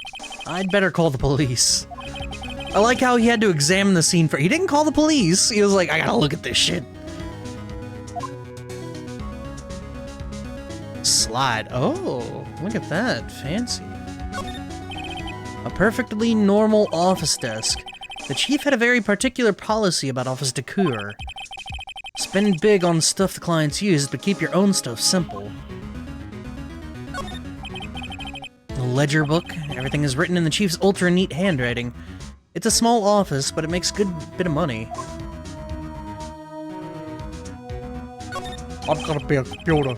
I'd better call the police. I like how he had to examine the scene for- He didn't call the police! He was like, I gotta look at this shit. Slide. Oh, look at that. Fancy. A perfectly normal office desk. The chief had a very particular policy about office decor. Spend big on stuff the clients use, but keep your own stuff simple. A ledger book. Everything is written in the chief's ultra-neat handwriting. It's a small office, but it makes a good bit of money. I'm gonna be a computer.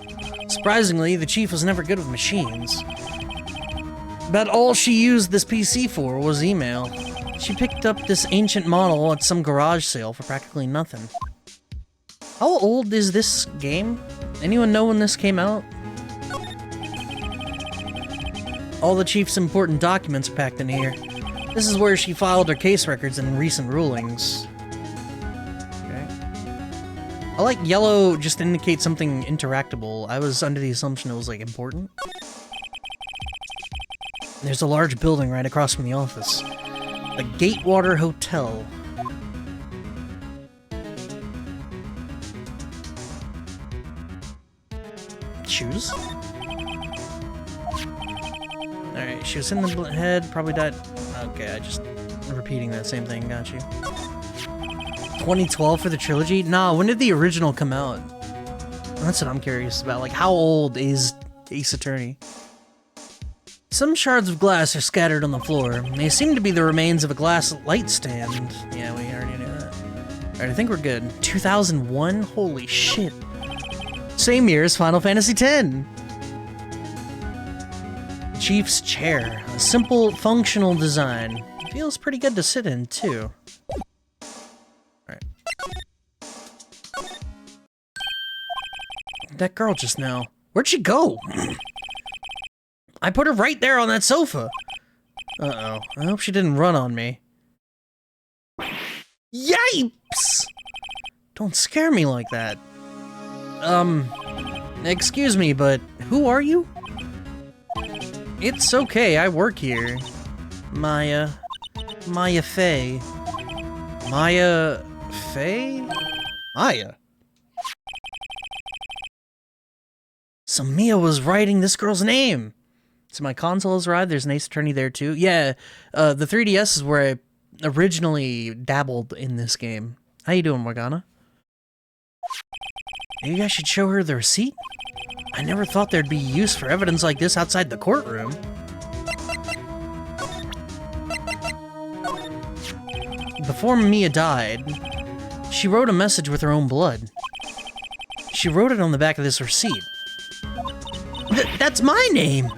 Surprisingly, the chief was never good with machines. But all she used this PC for was email. She picked up this ancient model at some garage sale for practically nothing. How old is this game? Anyone know when this came out? All the chief's important documents are packed in here. This is where she filed her case records and recent rulings. Okay. I like yellow just indicates something interactable. I was under the assumption it was, like, important. There's a large building right across from the office. The Gatewater Hotel. Shoes? Alright, she was in the head, probably died. Okay, I just repeating that same thing, got you. 2012 for the trilogy? Nah, when did the original come out? That's what I'm curious about. Like, how old is Ace Attorney? Some shards of glass are scattered on the floor. They seem to be the remains of a glass light stand. Yeah, we already knew that. Alright, I think we're good. 2001? Holy shit. Same year as Final Fantasy X. Chief's chair. A simple, functional design. Feels pretty good to sit in, too. Alright. That girl just now. Where'd she go? I put her right there on that sofa. Uh-oh. I hope she didn't run on me. Yipes! Don't scare me like that. Excuse me, but who are you? It's okay, I work here. Maya Fey. Maya Fey? Maya? So Mia was writing this girl's name. So my console has arrived. There's an Ace Attorney there too. Yeah, the 3DS is where I originally dabbled in this game. How you doing, Morgana? Maybe I should show her the receipt? I never thought there'd be use for evidence like this outside the courtroom. Before Mia died, she wrote a message with her own blood. She wrote it on the back of this receipt. That's my name!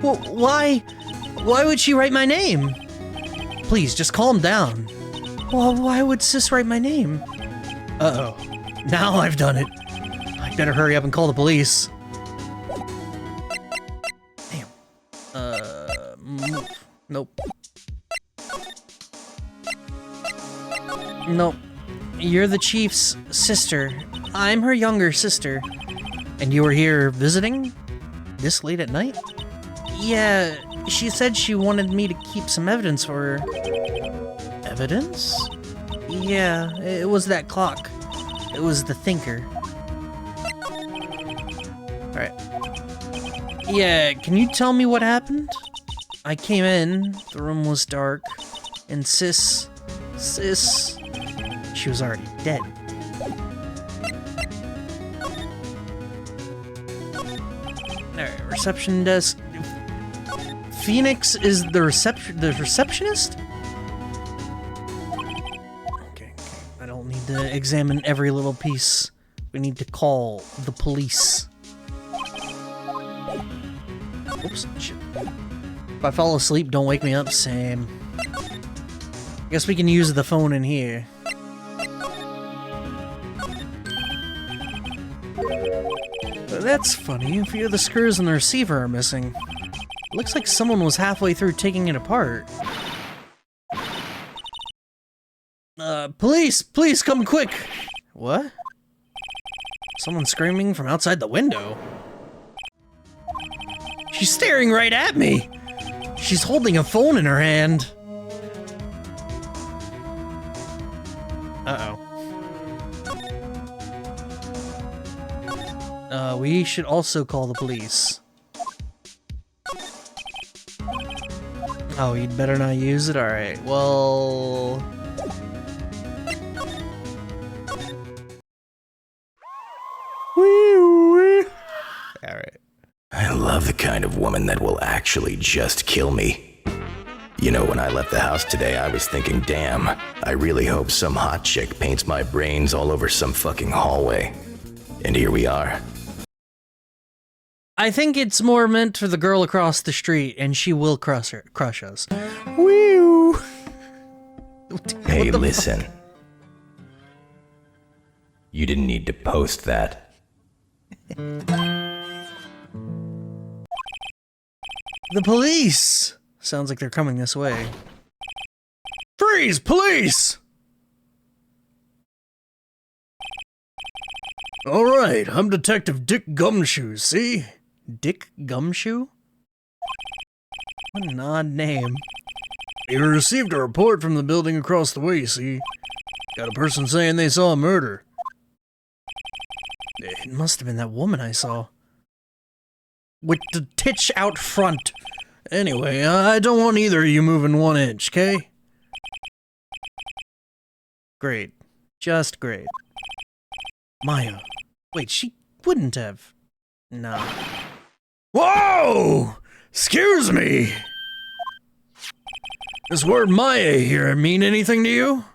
Well, why would she write my name? Please, just calm down. Well, why would Sis write my name? Uh-oh. Now I've done it. I better hurry up and call the police. Damn. Move. Nope. Nope. You're the chief's sister. I'm her younger sister. And you were here visiting? This late at night? Yeah, she said she wanted me to keep some evidence for her. Evidence? Yeah, it was that clock. It was the thinker. Alright. Yeah, can you tell me what happened? I came in, the room was dark, and Sis, she was already dead. Alright, reception desk. Phoenix is the receptionist? Okay, I don't need to examine every little piece. We need to call the police. Oops, shit. If I fall asleep, don't wake me up, same. Guess we can use the phone in here. That's funny. A few of the screws in the receiver are missing. Looks like someone was halfway through taking it apart. Please come quick! What? Someone screaming from outside the window. She's staring right at me! She's holding a phone in her hand. Uh-oh. We should also call the police. Oh, you'd better not use it? Alright, well... Alright. I love the kind of woman that will actually just kill me. You know, when I left the house today, I was thinking, damn, I really hope some hot chick paints my brains all over some fucking hallway. And here we are. I think it's more meant for the girl across the street, and she will crush us. Woo! Hey, listen. You didn't need to post that. The police! Sounds like they're coming this way. Freeze, police! All right, I'm Detective Dick Gumshoe, see? Dick Gumshoe? What an odd name. You received a report from the building across the way, see? Got a person saying they saw a murder. It must have been that woman I saw. With the titch out front. Anyway, I don't want either of you moving 1 inch, okay? Great. Just great. Maya. Wait, she wouldn't have. Nah. Whoa! Excuse me! This word Maya here mean anything to you?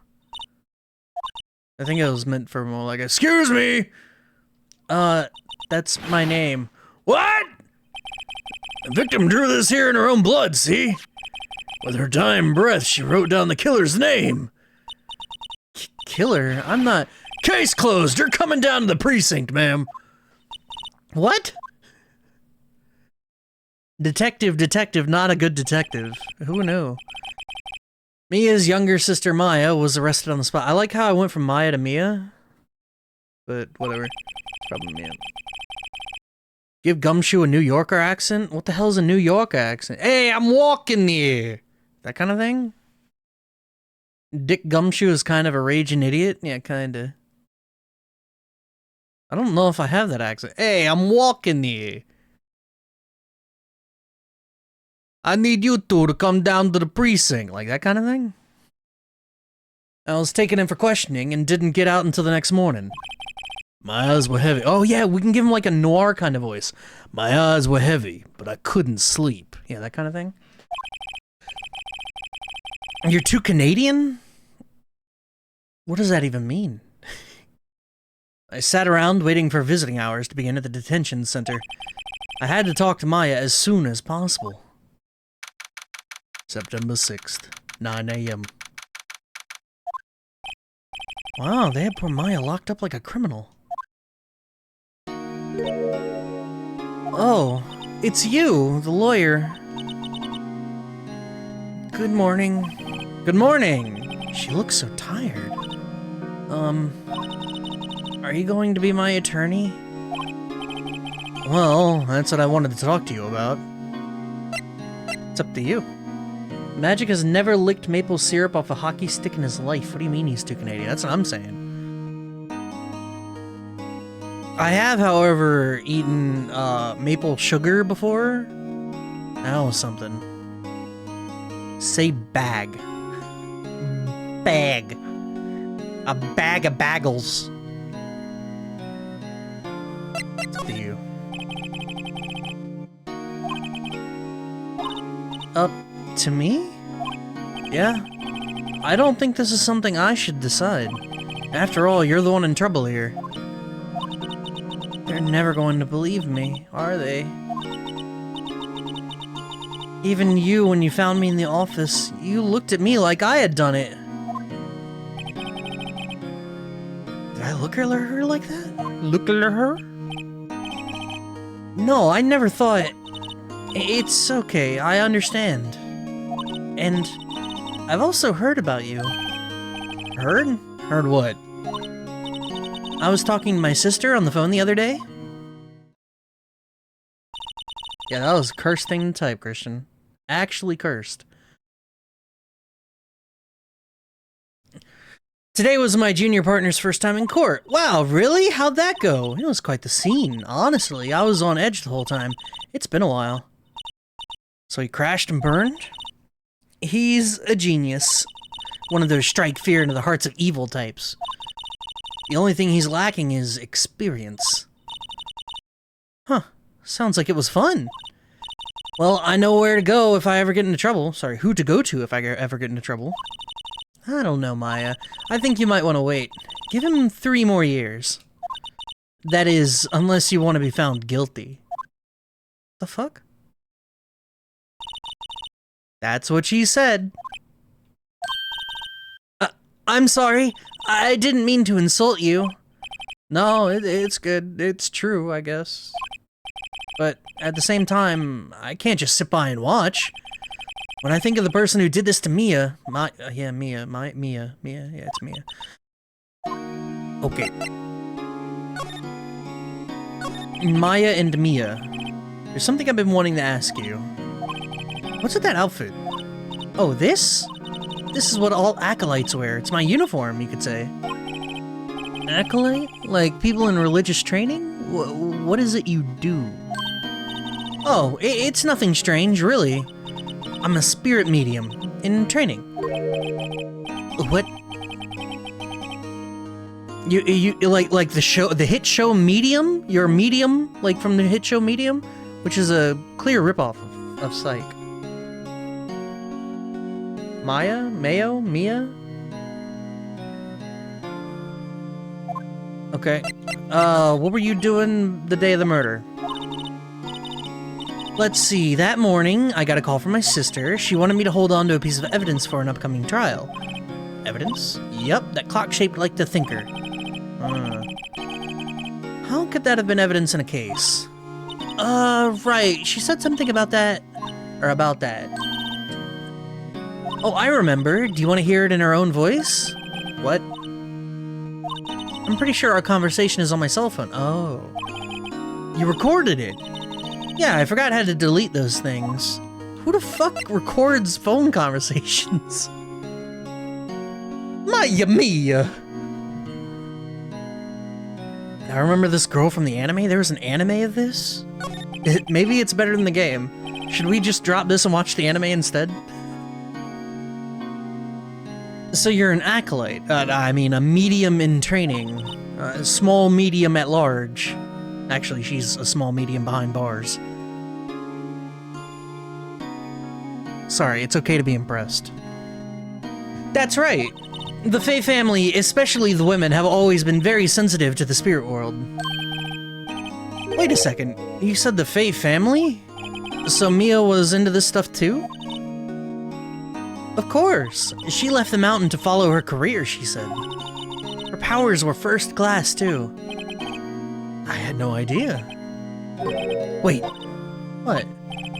I think it was meant for more like a... Excuse me! That's my name. What? The victim drew this here in her own blood, see? With her dying breath, she wrote down the killer's name. Killer? I'm not... Case closed. You're coming down to the precinct, ma'am. What? Detective, not a good detective. Who knew? Mia's younger sister Maya was arrested on the spot. I like how I went from Maya to Mia. But whatever. It's probably Mia. Give Gumshoe a New Yorker accent? What the hell's a New Yorker accent? Hey, I'm walking here! That kind of thing? Dick Gumshoe is kind of a raging idiot? Yeah, kinda. I don't know if I have that accent. Hey, I'm walking here! I need you two to come down to the precinct. Like that kind of thing? I was taken in for questioning and didn't get out until the next morning. My eyes were heavy. Oh yeah, we can give him like a noir kind of voice. My eyes were heavy, but I couldn't sleep. Yeah, that kind of thing. You're too Canadian? What does that even mean? I sat around waiting for visiting hours to begin at the detention center. I had to talk to Maya as soon as possible. September 6th, 9 a.m. Wow, they had poor Maya locked up like a criminal. Oh, it's you, the lawyer. Good morning. Good morning! She looks so tired. Are you going to be my attorney? Well, that's what I wanted to talk to you about. It's up to you. Magic has never licked maple syrup off a hockey stick in his life. What do you mean he's too Canadian? That's what I'm saying. I have, however, eaten maple sugar before. That was something. Say bag. Bag. A bag of bagels. It's up to you. Up to me? Yeah. I don't think this is something I should decide. After all, you're the one in trouble here. They're never going to believe me, are they? Even you, when you found me in the office, you looked at me like I had done it. Did I look at her like that? Look at her? No, I never thought... It's okay, I understand. And I've also heard about you. Heard? Heard what? I was talking to my sister on the phone the other day. Yeah, that was a cursed thing to type, Christian. Actually cursed. Today was my junior partner's first time in court. Wow, really? How'd that go? It was quite the scene. Honestly, I was on edge the whole time. It's been a while. So he crashed and burned? He's a genius. One of those strike fear into the hearts of evil types. The only thing he's lacking is experience. Huh. Sounds like it was fun. Well, I know where to go if I ever get into trouble. Sorry, who to go to if I ever get into trouble. I don't know, Maya. I think you might want to wait. Give him 3 more years. That is, unless you want to be found guilty. The fuck? That's what she said. I'm sorry. I didn't mean to insult you. No, it's good. It's true, I guess. But at the same time, I can't just sit by and watch. When I think of the person who did this to Mia, Mia, it's Mia. Okay. Maya and Mia. There's something I've been wanting to ask you. What's with that outfit? Oh, this? This is what all acolytes wear. It's my uniform, you could say. Acolyte? Like people in religious training? What is it you do? Oh, it's nothing strange, really. I'm a spirit medium in training. What? You like the hit show Medium? You're a medium, like from the hit show Medium, which is a clear ripoff of Psych. Maya? Mayo? Mia? Okay. What were you doing the day of the murder? Let's see, that morning, I got a call from my sister. She wanted me to hold on to a piece of evidence for an upcoming trial. Evidence? Yep, that clock shaped like the thinker. How could that have been evidence in a case? Right, she said something about that. Or about that. Oh, I remember. Do you want to hear it in her own voice? What? I'm pretty sure our conversation is on my cell phone. Oh. You recorded it? Yeah, I forgot how to delete those things. Who the fuck records phone conversations? Maya Mia! I remember this girl from the anime? There was an anime of this? Maybe it's better than the game. Should we just drop this and watch the anime instead? So you're an acolyte. I mean, a medium in training. A small medium at large. Actually, she's a small medium behind bars. Sorry, it's okay to be impressed. That's right. The Fae family, especially the women, have always been very sensitive to the spirit world. Wait a second, you said the Fae family? So Mia was into this stuff too? Of course. She left the mountain to follow her career, she said. Her powers were first class too. I had no idea. Wait, what?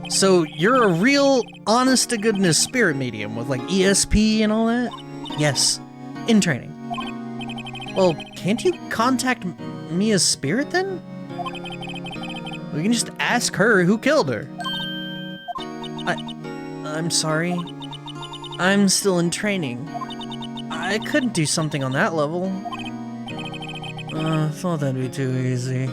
So you're a real, honest-to-goodness spirit medium with like ESP and all that? Yes, in training. Well, can't you contact Mia's spirit then? We can just ask her who killed her. I'm sorry. I'm still in training. I couldn't do something on that level. Thought that'd be too easy.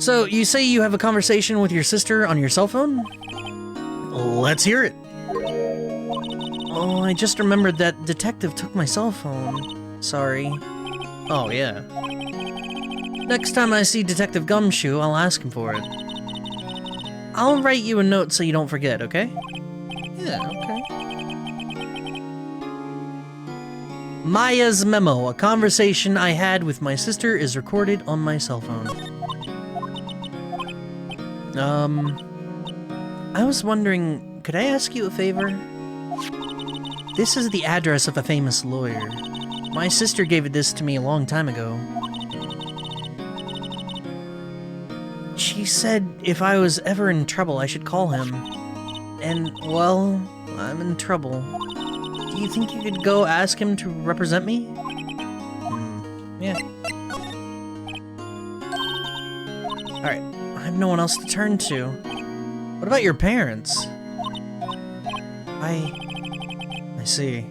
So, you say you have a conversation with your sister on your cell phone? Let's hear it. Oh, I just remembered that detective took my cell phone. Sorry. Oh, yeah. Next time I see Detective Gumshoe, I'll ask him for it. I'll write you a note so you don't forget, okay? Yeah, okay. Maya's memo, a conversation I had with my sister, is recorded on my cell phone. I was wondering, could I ask you a favor? This is the address of a famous lawyer. My sister gave this to me a long time ago. She said if I was ever in trouble, I should call him. And, well, I'm in trouble. Do you think you could go ask him to represent me? Yeah. Alright, I have no one else to turn to. What about your parents? I see.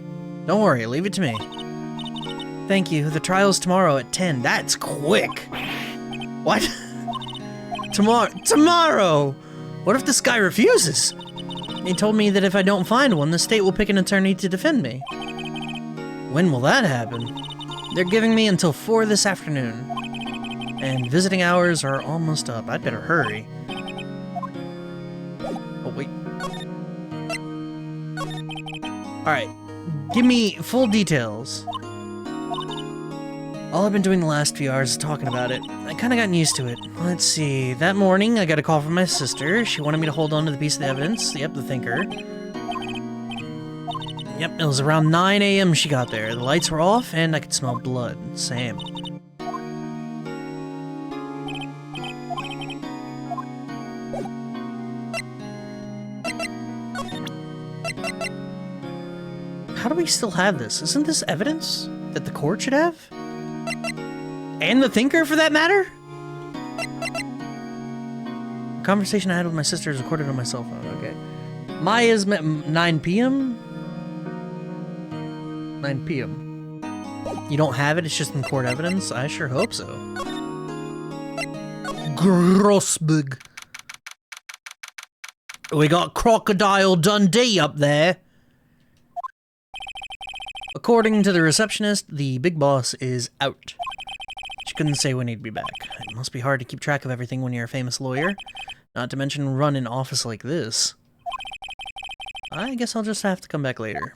Don't worry, leave it to me. Thank you. The trial's tomorrow at 10. That's quick! What? Tomorrow! What if this guy refuses? He told me that if I don't find one, the state will pick an attorney to defend me. When will that happen? They're giving me until 4 this afternoon. And visiting hours are almost up. I'd better hurry. Oh, wait. Alright. Give me full details. All I've been doing the last few hours is talking about it. I kinda gotten used to it. Let's see. That morning, I got a call from my sister. She wanted me to hold on to the piece of evidence. Yep, the thinker. Yep, it was around 9 a.m. she got there. The lights were off, and I could smell blood. Same. How do we still have this? Isn't this evidence that the court should have? And the thinker, for that matter? The conversation I had with my sister is recorded on my cell phone, okay. Maya's 9 p.m.? 9 p.m. You don't have it, it's just in court evidence? I sure hope so. Grossbug. We got Crocodile Dundee up there. According to the receptionist, the big boss is out. She couldn't say when he'd be back. It must be hard to keep track of everything when you're a famous lawyer. Not to mention run an office like this. I guess I'll just have to come back later.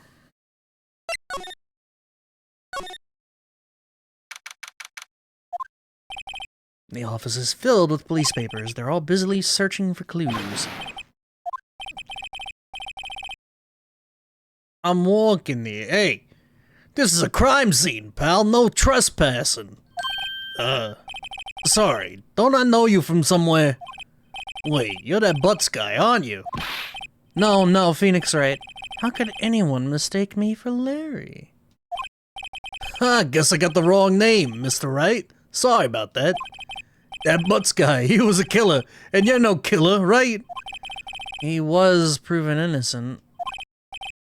The office is filled with police papers. They're all busily searching for clues. I'm walking here. Hey, this is a crime scene, pal. No trespassing. Sorry. Don't I know you from somewhere? Wait, you're that Butts guy, aren't you? No, Phoenix right. How could anyone mistake me for Larry? I guess I got the wrong name, Mr. Wright. Sorry about that. That Butts guy, he was a killer, and you're no killer, right? He was proven innocent.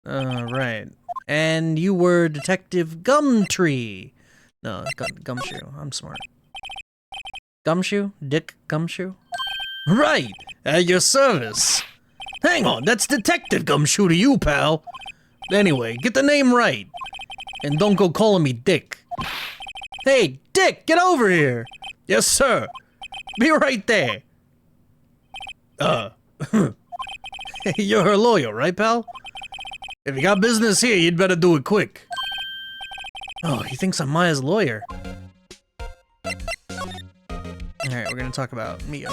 Right. And you were Detective Gumtree. No, Gumshoe. I'm smart. Gumshoe? Dick Gumshoe? Right, at your service. Hang on, that's Detective Gumshoe to you, pal. Anyway, get the name right. And don't go calling me Dick. Hey, Dick, get over here. Yes, sir. Be right there. You're her lawyer, right, pal? If you got business here, you'd better do it quick. Oh, he thinks I'm Maya's lawyer. Alright, we're gonna talk about Mio.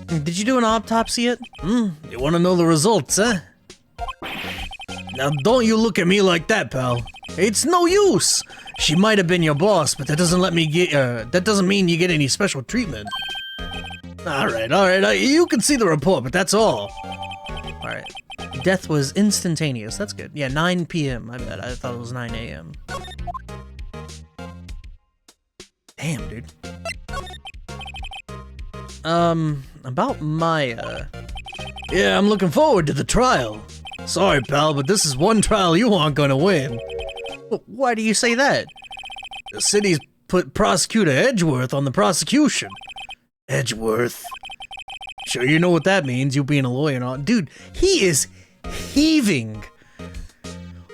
Did you do an autopsy yet? You wanna know the results, huh? Now don't you look at me like that, pal. It's no use. She might have been your boss, but that doesn't that doesn't mean you get any special treatment. Alright, you can see the report, but that's all. Alright. Death was instantaneous. That's good. Yeah, 9 p.m. I bet. I thought it was 9 a.m. Damn, dude. About Maya. Yeah, I'm looking forward to the trial. Sorry, pal, but this is one trial you aren't gonna win. Why do you say that? The city's put Prosecutor Edgeworth on the prosecution. Edgeworth. Sure you know what that means, you being a lawyer and all. Dude, he is heaving.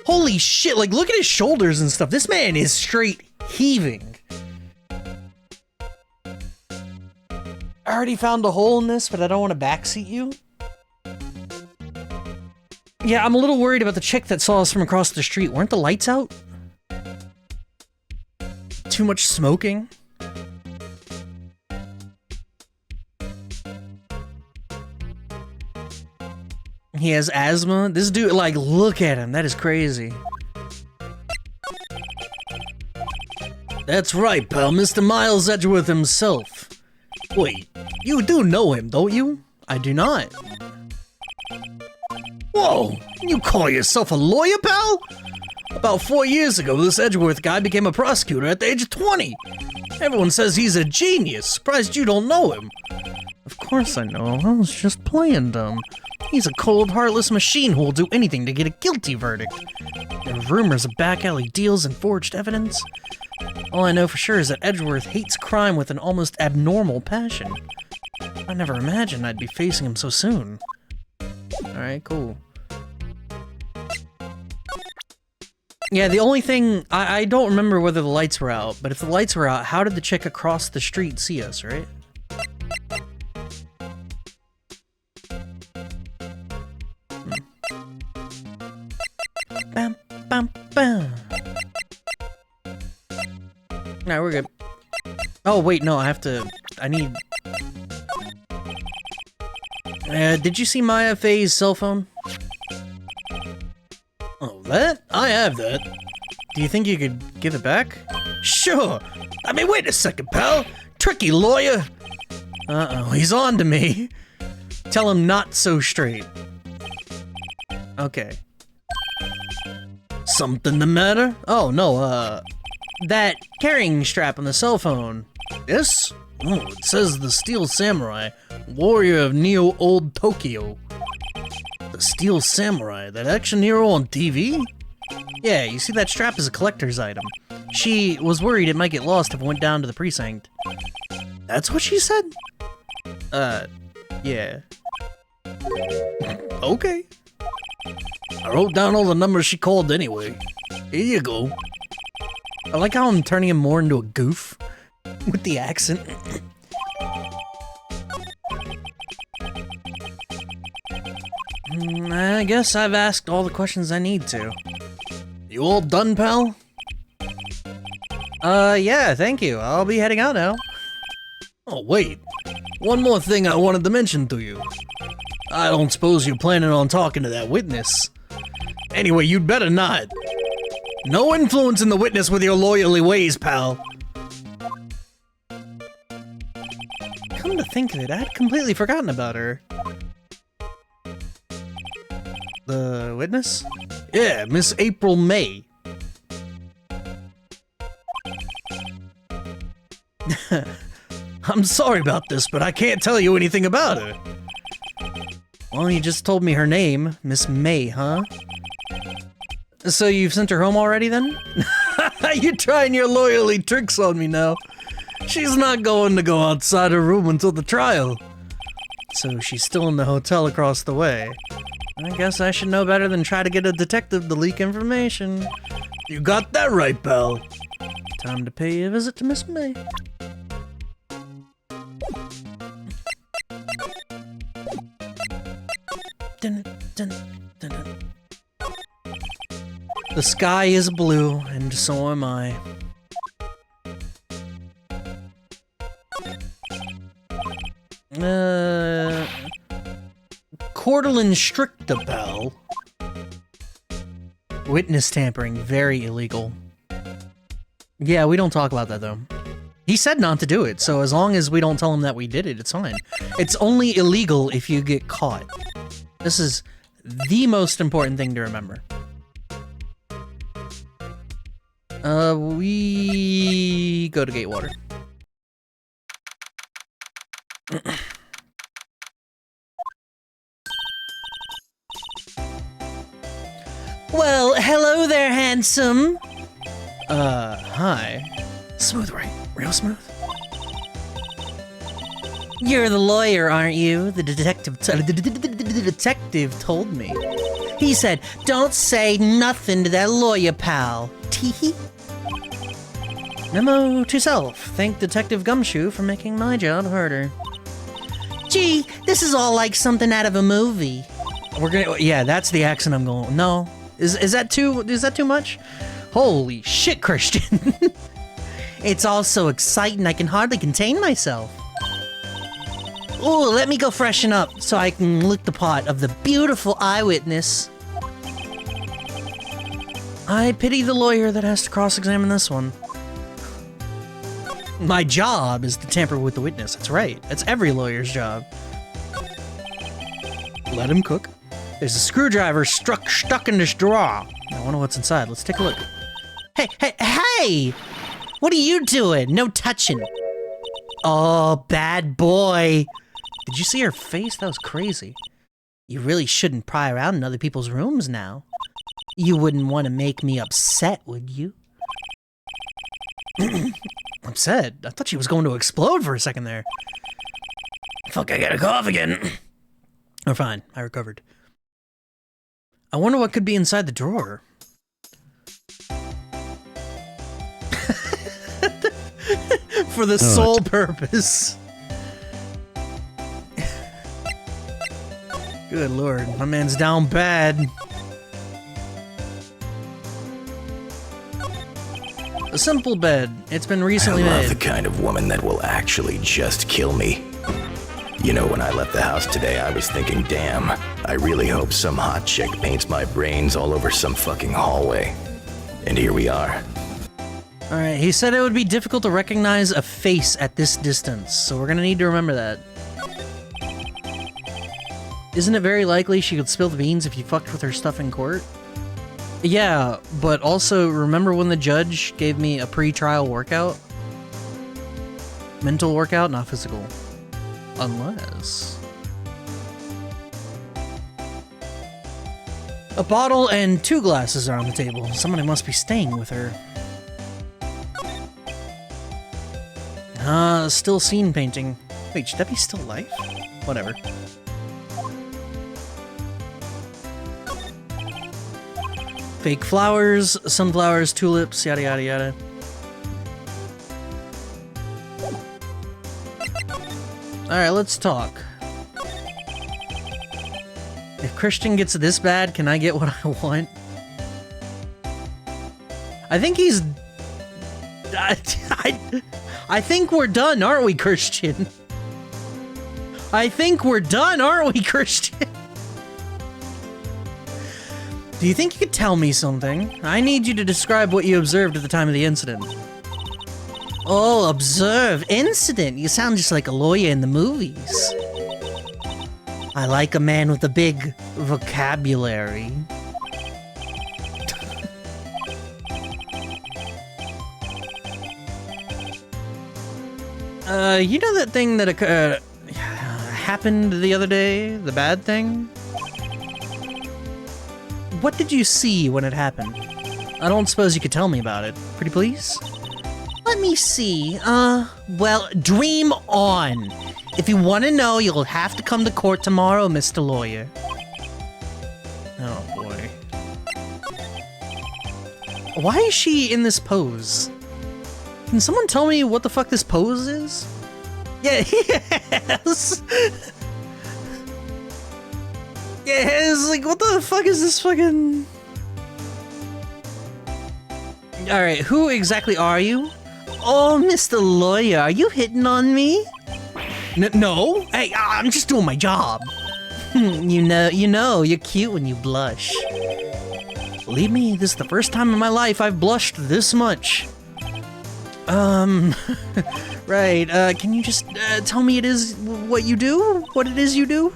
Holy shit, like look at his shoulders and stuff. This man is straight heaving. I already found a hole in this, but I don't want to backseat you. Yeah, I'm a little worried about the chick that saw us from across the street. Weren't the lights out? Too much smoking? He has asthma? This dude, like, look at him. That is crazy. That's right, pal. Mr. Miles Edgeworth himself. Wait, you do know him, don't you? I do not. Whoa! You call yourself a lawyer, pal? About 4 years ago, this Edgeworth guy became a prosecutor at the age of 20. Everyone says he's a genius. Surprised you don't know him. Of course I know. I was just playing dumb. He's a cold, heartless machine who will do anything to get a guilty verdict. There are rumors of back alley deals and forged evidence. All I know for sure is that Edgeworth hates crime with an almost abnormal passion. I never imagined I'd be facing him so soon. Alright, cool. Yeah, the only thing, I don't remember whether the lights were out, but if the lights were out, how did the chick across the street see us, right? Bam, bam, bam. Alright, we're good. Oh, wait, no, I need... did you see Maya Faye's cell phone? Oh, that? I have that. Do you think you could give it back? Sure. I mean, wait a second, pal. Tricky lawyer. Uh-oh, he's on to me. Tell him not so straight. Okay. Something the matter? Oh, no, that carrying strap on the cell phone. This? Oh, it says the Steel Samurai, warrior of Neo Old Tokyo. The Steel Samurai, that action hero on TV? Yeah, you see that strap is a collector's item. She was worried it might get lost if it went down to the precinct. That's what she said? Yeah. Okay. I wrote down all the numbers she called anyway. Here you go. I like how I'm turning him more into a goof with the accent. I guess I've asked all the questions I need to. You all done, pal? Yeah, thank you. I'll be heading out now. Oh, wait. One more thing I wanted to mention to you. I don't suppose you're planning on talking to that witness. Anyway, you'd better not. No influence in the witness with your lawyerly ways, pal. Come to think of it, I'd completely forgotten about her. The witness? Yeah, Miss April May. I'm sorry about this, but I can't tell you anything about her. Well, you just told me her name, Miss May, huh? So you've sent her home already, then? You're trying your lawyerly tricks on me now. She's not going to go outside her room until the trial. So she's still in the hotel across the way. I guess I should know better than try to get a detective to leak information. You got that right, pal. Time to pay a visit to Miss May. Dun, dun, dun, dun. The sky is blue, and so am I. Cordelin stricta bell. Witness tampering, very illegal. Yeah, we don't talk about that though. He said not to do it, so as long as we don't tell him that we did it, it's fine. It's only illegal if you get caught. This is the most important thing to remember. We go to Gatewater. Well, hello there, handsome. Hi. Smooth, right? Real smooth. You're the lawyer, aren't you? The detective told me. He said, don't say nothing to that lawyer, pal. Teehee. Memo to self. Thank Detective Gumshoe for making my job harder. Gee, this is all like something out of a movie. Yeah, that's the accent I'm going. No. Is that too much? Holy shit, Christian. It's all so exciting I can hardly contain myself. Ooh, let me go freshen up so I can lick the pot of the beautiful eyewitness. I pity the lawyer that has to cross-examine this one. My job is to tamper with the witness. That's right. That's every lawyer's job. Let him cook. There's a screwdriver stuck in this drawer. I wonder what's inside. Let's take a look. Hey! What are you doing? No touching. Oh, bad boy. Did you see her face? That was crazy. You really shouldn't pry around in other people's rooms now. You wouldn't want to make me upset, would you? Upset? I thought she was going to explode for a second there. Fuck, I gotta cough again. Oh, fine. I recovered. I wonder what could be inside the drawer. For the sole purpose. Good lord, my man's down bad. A simple bed. It's been recently I love made. the kind of woman that will actually just kill me. You know, when I left the house today, I was thinking, damn, I really hope some hot chick paints my brains all over some fucking hallway. And here we are. Alright, he said it would be difficult to recognize a face at this distance, so we're gonna need to remember that. Isn't it very likely she could spill the beans if you fucked with her stuff in court? Yeah, but also, remember when the judge gave me a pre-trial workout? Mental workout, not physical. Unless... A bottle and 2 glasses are on the table. Somebody must be staying with her. Still scene painting. Wait, should that be still life? Whatever. Fake flowers, sunflowers, tulips, yada yada yada. Alright, let's talk. If Christian gets this bad, can I get what I want? I think he's... I think we're done, aren't we, Christian? I think we're done, aren't we, Christian? Do you think you could tell me something? I need you to describe what you observed at the time of the incident. Oh, observe. Incident. You sound just like a lawyer in the movies. I like a man with a big vocabulary. You know that thing that happened the other day? The bad thing? What did you see when it happened? I don't suppose you could tell me about it. Pretty please? Let me see. Well, dream on. If you want to know, you'll have to come to court tomorrow, Mr. Lawyer. Oh, boy. Why is she in this pose? Can someone tell me what the fuck this pose is? Yeah, yes! Yes, like, what the fuck is this fucking... Alright, who exactly are you? Oh, Mr. Lawyer, are you hitting on me? No? Hey, I'm just doing my job. You know, you're cute when you blush. Believe me, this is the first time in my life I've blushed this much. Right, can you just tell me what it is you do?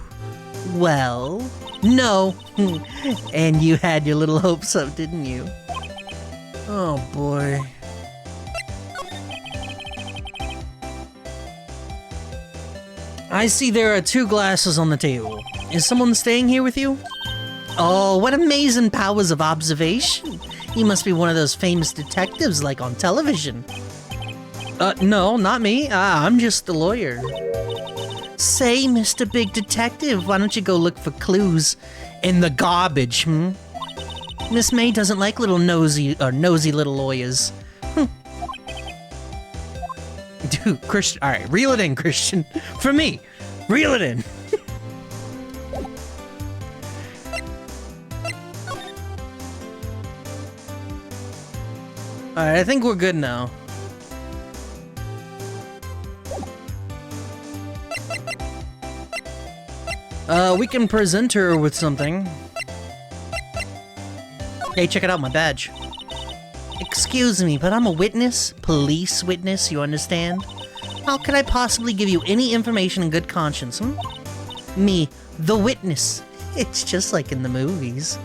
Well, no. And you had your little hopes up, didn't you? Oh, boy. I see there are 2 glasses on the table. Is someone staying here with you? Oh, what amazing powers of observation. You must be one of those famous detectives like on television. No, not me. I'm just a lawyer. Say, Mr. Big Detective, why don't you go look for clues in the garbage, hmm? Miss May doesn't like nosy little lawyers. Dude, Christian, alright, reel it in, Christian. For me, reel it in. Alright, I think we're good now. We can present her with something. Hey, check it out, my badge. Excuse me, but I'm a witness, police witness, you understand? How could I possibly give you any information in good conscience, hmm? Me, the witness. It's just like in the movies.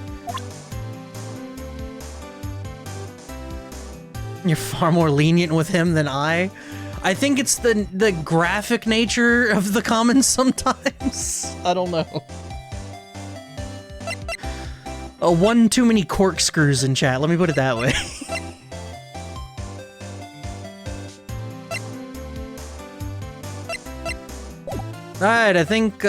You're far more lenient with him than I think it's the graphic nature of the comments sometimes. I don't know. One too many corkscrews in chat, let me put it that way. Alright, I think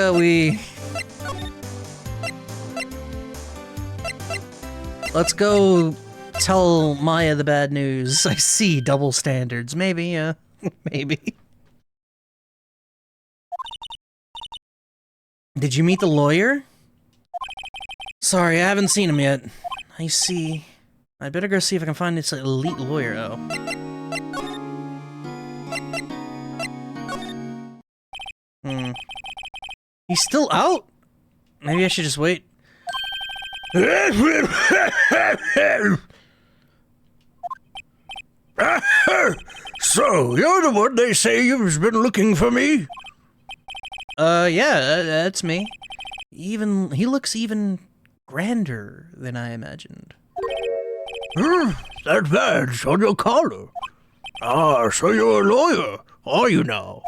let's go tell Maya the bad news. I see double standards. Maybe, yeah. Maybe. Did you meet the lawyer? Sorry, I haven't seen him yet. I see. I better go see if I can find this elite lawyer. Oh. He's still out? Maybe I should just wait. So, you're the one they say you've been looking for me? Yeah, that's me. He looks even grander than I imagined. That badge on your collar. Ah, so you're a lawyer, are you now?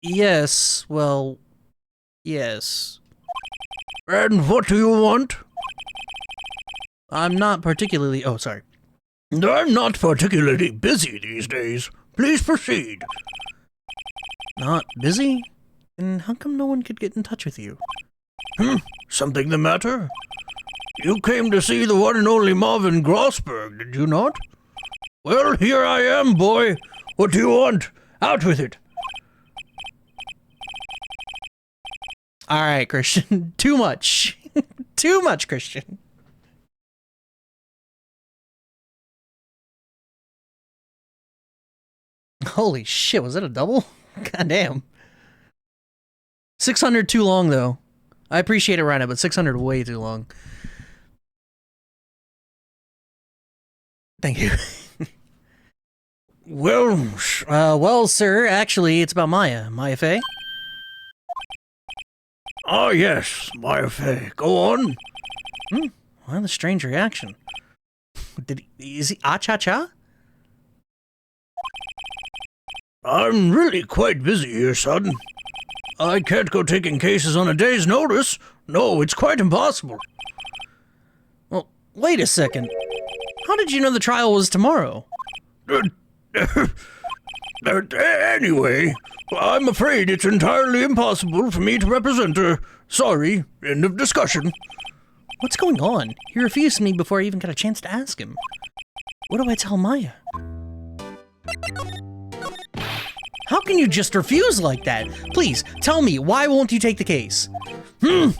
Yes, well, yes. And what do you want? I'm not particularly... Oh, sorry. I'm not particularly busy these days. Please proceed. Not busy? Then how come no one could get in touch with you? Something the matter? You came to see the one and only Marvin Grossberg, did you not? Well, here I am, boy. What do you want? Out with it. Alright, Christian. Too much. Too much, Christian. Holy shit, was that a double? God damn. 600 too long, though. I appreciate it, Rhino, but 600 way too long. Thank you. Well, sir, actually, it's about Maya. Maya Fey? Ah, yes, Maya Fey. Go on. Well, a strange reaction. Is he ah-cha-cha? I'm really quite busy here, son. I can't go taking cases on a day's notice. No, it's quite impossible. Well, wait a second. How did you know the trial was tomorrow? Anyway, I'm afraid it's entirely impossible for me to represent her. Sorry, end of discussion. What's going on? He refused me before I even got a chance to ask him. What do I tell Maya? How can you just refuse like that? Please, tell me, why won't you take the case? Well,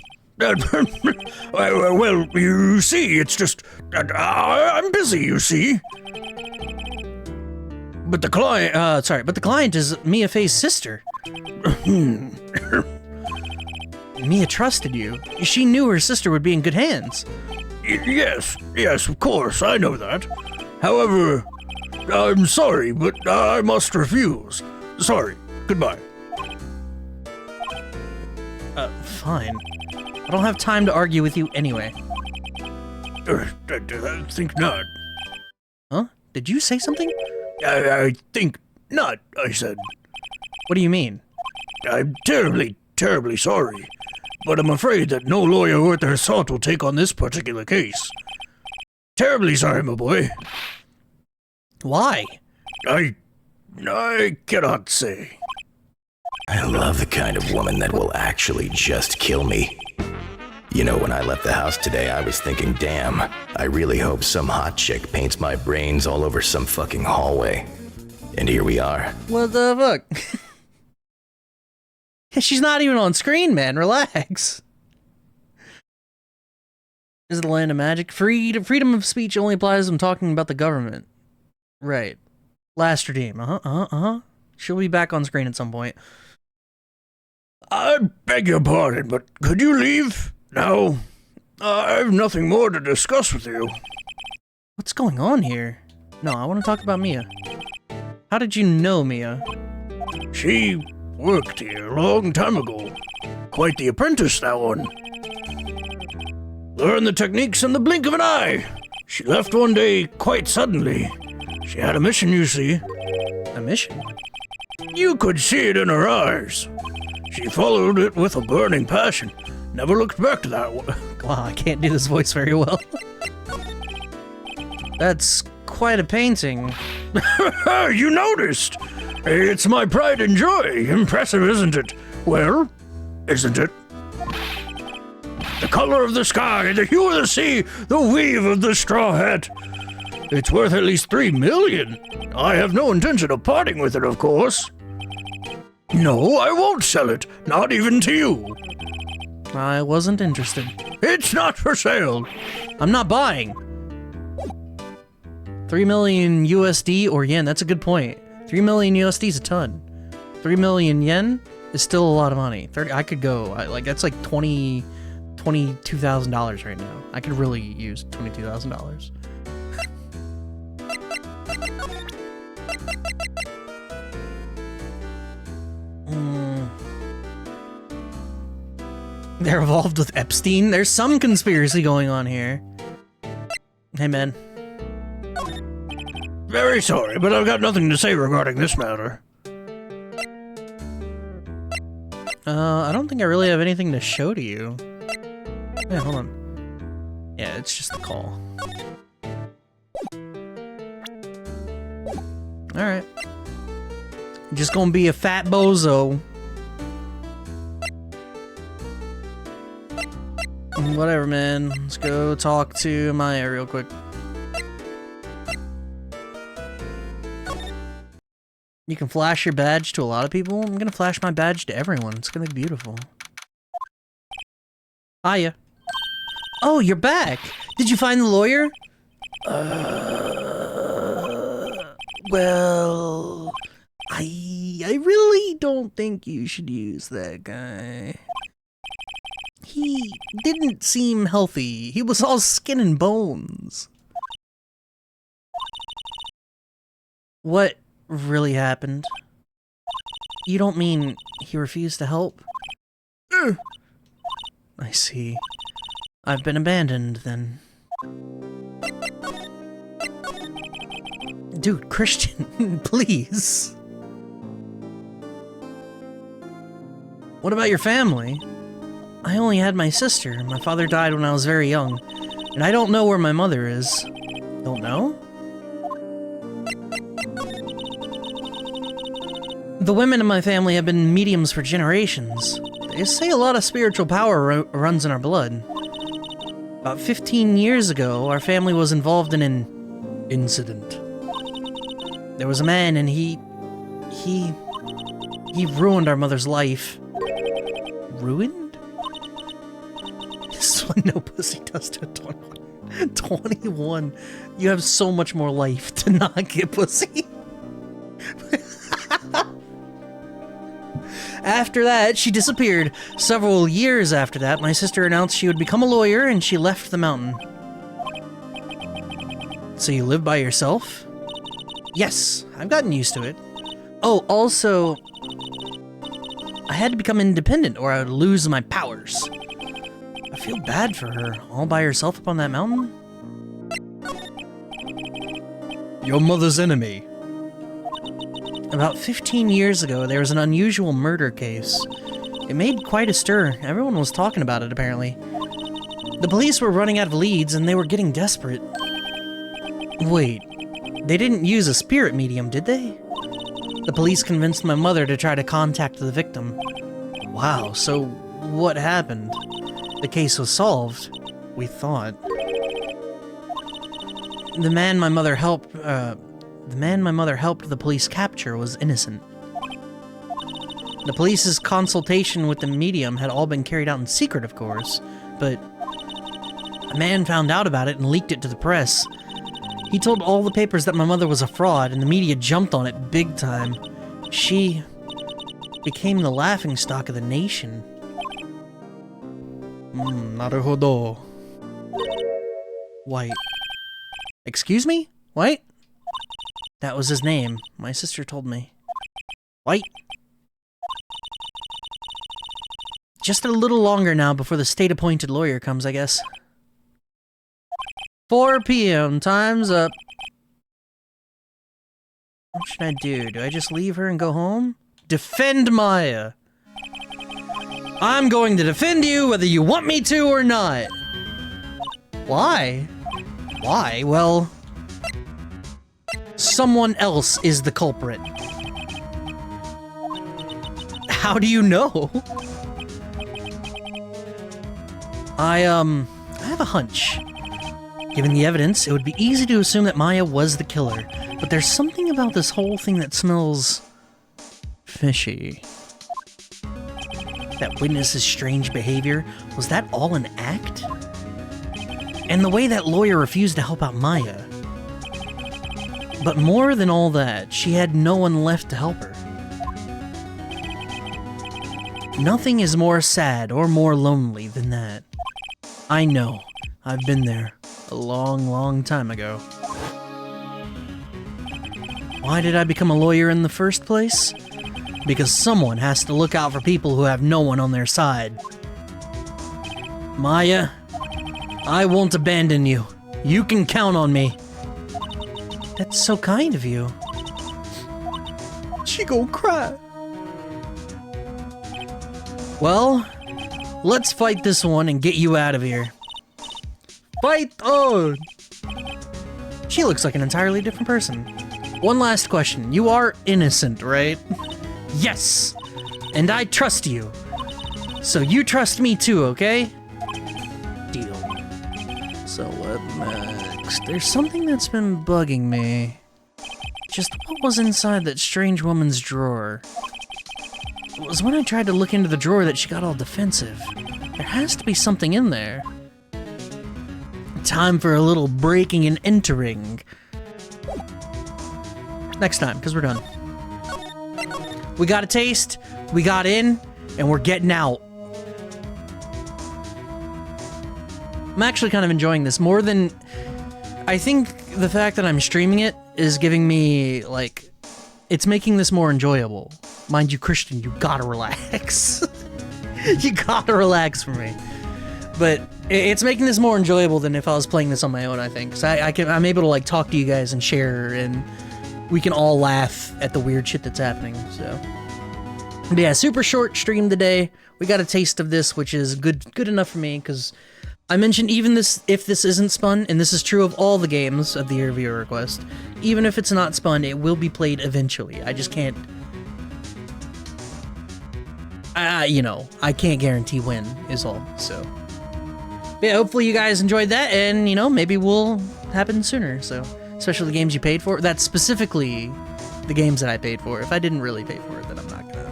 you see, it's just... I'm busy, you see. But the client, but the client is Mia Fey's sister. Mia trusted you. She knew her sister would be in good hands. Yes, of course, I know that. However, I'm sorry, but I must refuse. Sorry, goodbye. Fine. I don't have time to argue with you anyway. I think not. Huh? Did you say something? I think not, I said. What do you mean? I'm terribly, terribly sorry, but I'm afraid that no lawyer worth their salt will take on this particular case. Terribly sorry, my boy. Why? I cannot say. I love the kind of woman that will actually just kill me. You know, when I left the house today, I was thinking, damn, I really hope some hot chick paints my brains all over some fucking hallway. And here we are. What the fuck? She's not even on screen, man. Relax. This is the land of magic. Freedom of speech only applies when talking about the government. Right. Last redeem. She'll be back on screen at some point. I beg your pardon, but could you leave? No. I have nothing more to discuss with you. What's going on here? No, I want to talk about Mia. How did you know Mia? She worked here a long time ago. Quite the apprentice, that one. Learned the techniques in the blink of an eye. She left one day quite suddenly. She had a mission, you see. A mission? You could see it in her eyes. She followed it with a burning passion. Never looked back to that one. Wow, I can't do this voice very well. That's quite a painting. You noticed? It's my pride and joy. Impressive, isn't it? Well, isn't it? The color of the sky, the hue of the sea, the weave of the straw hat. It's worth at least $3 million. I have no intention of parting with it, of course. No, I won't sell it. Not even to you. I wasn't interested. It's not for sale. I'm not buying. 3 million USD or yen, that's a good point. 3 million USD is a ton. 3 million yen is still a lot of money. I could go, that's like $22,000 right now. I could really use $22,000. They're involved with Epstein? There's some conspiracy going on here. Hey, man. Very sorry, but I've got nothing to say regarding this matter. I don't think I really have anything to show to you. Yeah, hold on. Yeah, it's just the call. Alright. Just gonna be a fat bozo. Whatever, man. Let's go talk to Maya real quick. You can flash your badge to a lot of people. I'm gonna flash my badge to everyone. It's gonna be beautiful. Hiya. Oh, you're back. Did you find the lawyer? Well, I really don't think you should use that guy. He didn't seem healthy. He was all skin and bones. What really happened? You don't mean he refused to help? I see. I've been abandoned, then. Dude, Christian, please. What about your family? I only had my sister. My father died when I was very young. And I don't know where my mother is. Don't know? The women in my family have been mediums for generations. They say a lot of spiritual power runs in our blood. About 15 years ago, our family was involved in an incident. There was a man and he ruined our mother's life. Ruined? This is what no pussy does to a 21. 21. You have so much more life to not get pussy. After that, she disappeared. Several years after that, my sister announced she would become a lawyer and she left the mountain. So you live by yourself? Yes, I've gotten used to it. Oh, also, I had to become independent or I would lose my powers. I feel bad for her, all by herself up on that mountain. Your mother's enemy. About 15 years ago, there was an unusual murder case. It made quite a stir. Everyone was talking about it, apparently. The police were running out of leads, and they were getting desperate. Wait, they didn't use a spirit medium, did they? The police convinced my mother to try to contact the victim. Wow, so what happened? The case was solved, we thought. The man my mother helped the police capture was innocent. The police's consultation with the medium had all been carried out in secret, of course, but a man found out about it and leaked it to the press. He told all the papers that my mother was a fraud, and the media jumped on it big time. She became the laughingstock of the nation. Naruhodo. White. Excuse me? White? That was his name. My sister told me. White. Just a little longer now before the state-appointed lawyer comes, I guess. 4 p.m. Time's up. What should I do? Do I just leave her and go home? Defend Maya. I'm going to defend you whether you want me to or not. Why? Why? Well, someone else is the culprit. How do you know? I have a hunch. Given the evidence, it would be easy to assume that Maya was the killer, but there's something about this whole thing that smells fishy. That witness's strange behavior, was that all an act? And the way that lawyer refused to help out Maya. But more than all that, she had no one left to help her. Nothing is more sad or more lonely than that. I know. I've been there. A long, long time ago. Why did I become a lawyer in the first place? Because someone has to look out for people who have no one on their side. Maya, I won't abandon you. You can count on me. That's so kind of you. She gon' cry. Well, let's fight this one and get you out of here. Fight on! She looks like an entirely different person. One last question. You are innocent, right? Yes! And I trust you. So you trust me too, okay? Deal. So what next? There's something that's been bugging me. Just what was inside that strange woman's drawer? It was when I tried to look into the drawer that she got all defensive. There has to be something in there. Time for a little breaking and entering. Next time, because we're done. We got a taste, we got in, and we're getting out. I'm actually kind of enjoying this more than... I think the fact that I'm streaming it is giving me, like... It's making this more enjoyable. Mind you, Christian, you gotta relax. You gotta relax for me. But it's making this more enjoyable than if I was playing this on my own, I think. So I'm able to, like, talk to you guys and share, and we can all laugh at the weird shit that's happening, so... But yeah, super short stream today. We got a taste of this, which is good enough for me, because I mentioned even this, if this isn't spun, and this is true of all the games of the Year Viewer Request, even if it's not spun, it will be played eventually. I just can't You know, I can't guarantee when is all. So, but yeah, hopefully you guys enjoyed that, and you know, maybe we'll happen sooner. So, especially the games you paid for. That's specifically the games that I paid for. If I didn't really pay for it, then I'm not gonna.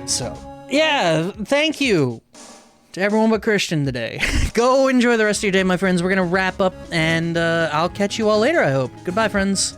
So, yeah, thank you to everyone but Christian today. Go enjoy the rest of your day, my friends. We're gonna wrap up, and I'll catch you all later, I hope. Goodbye, friends.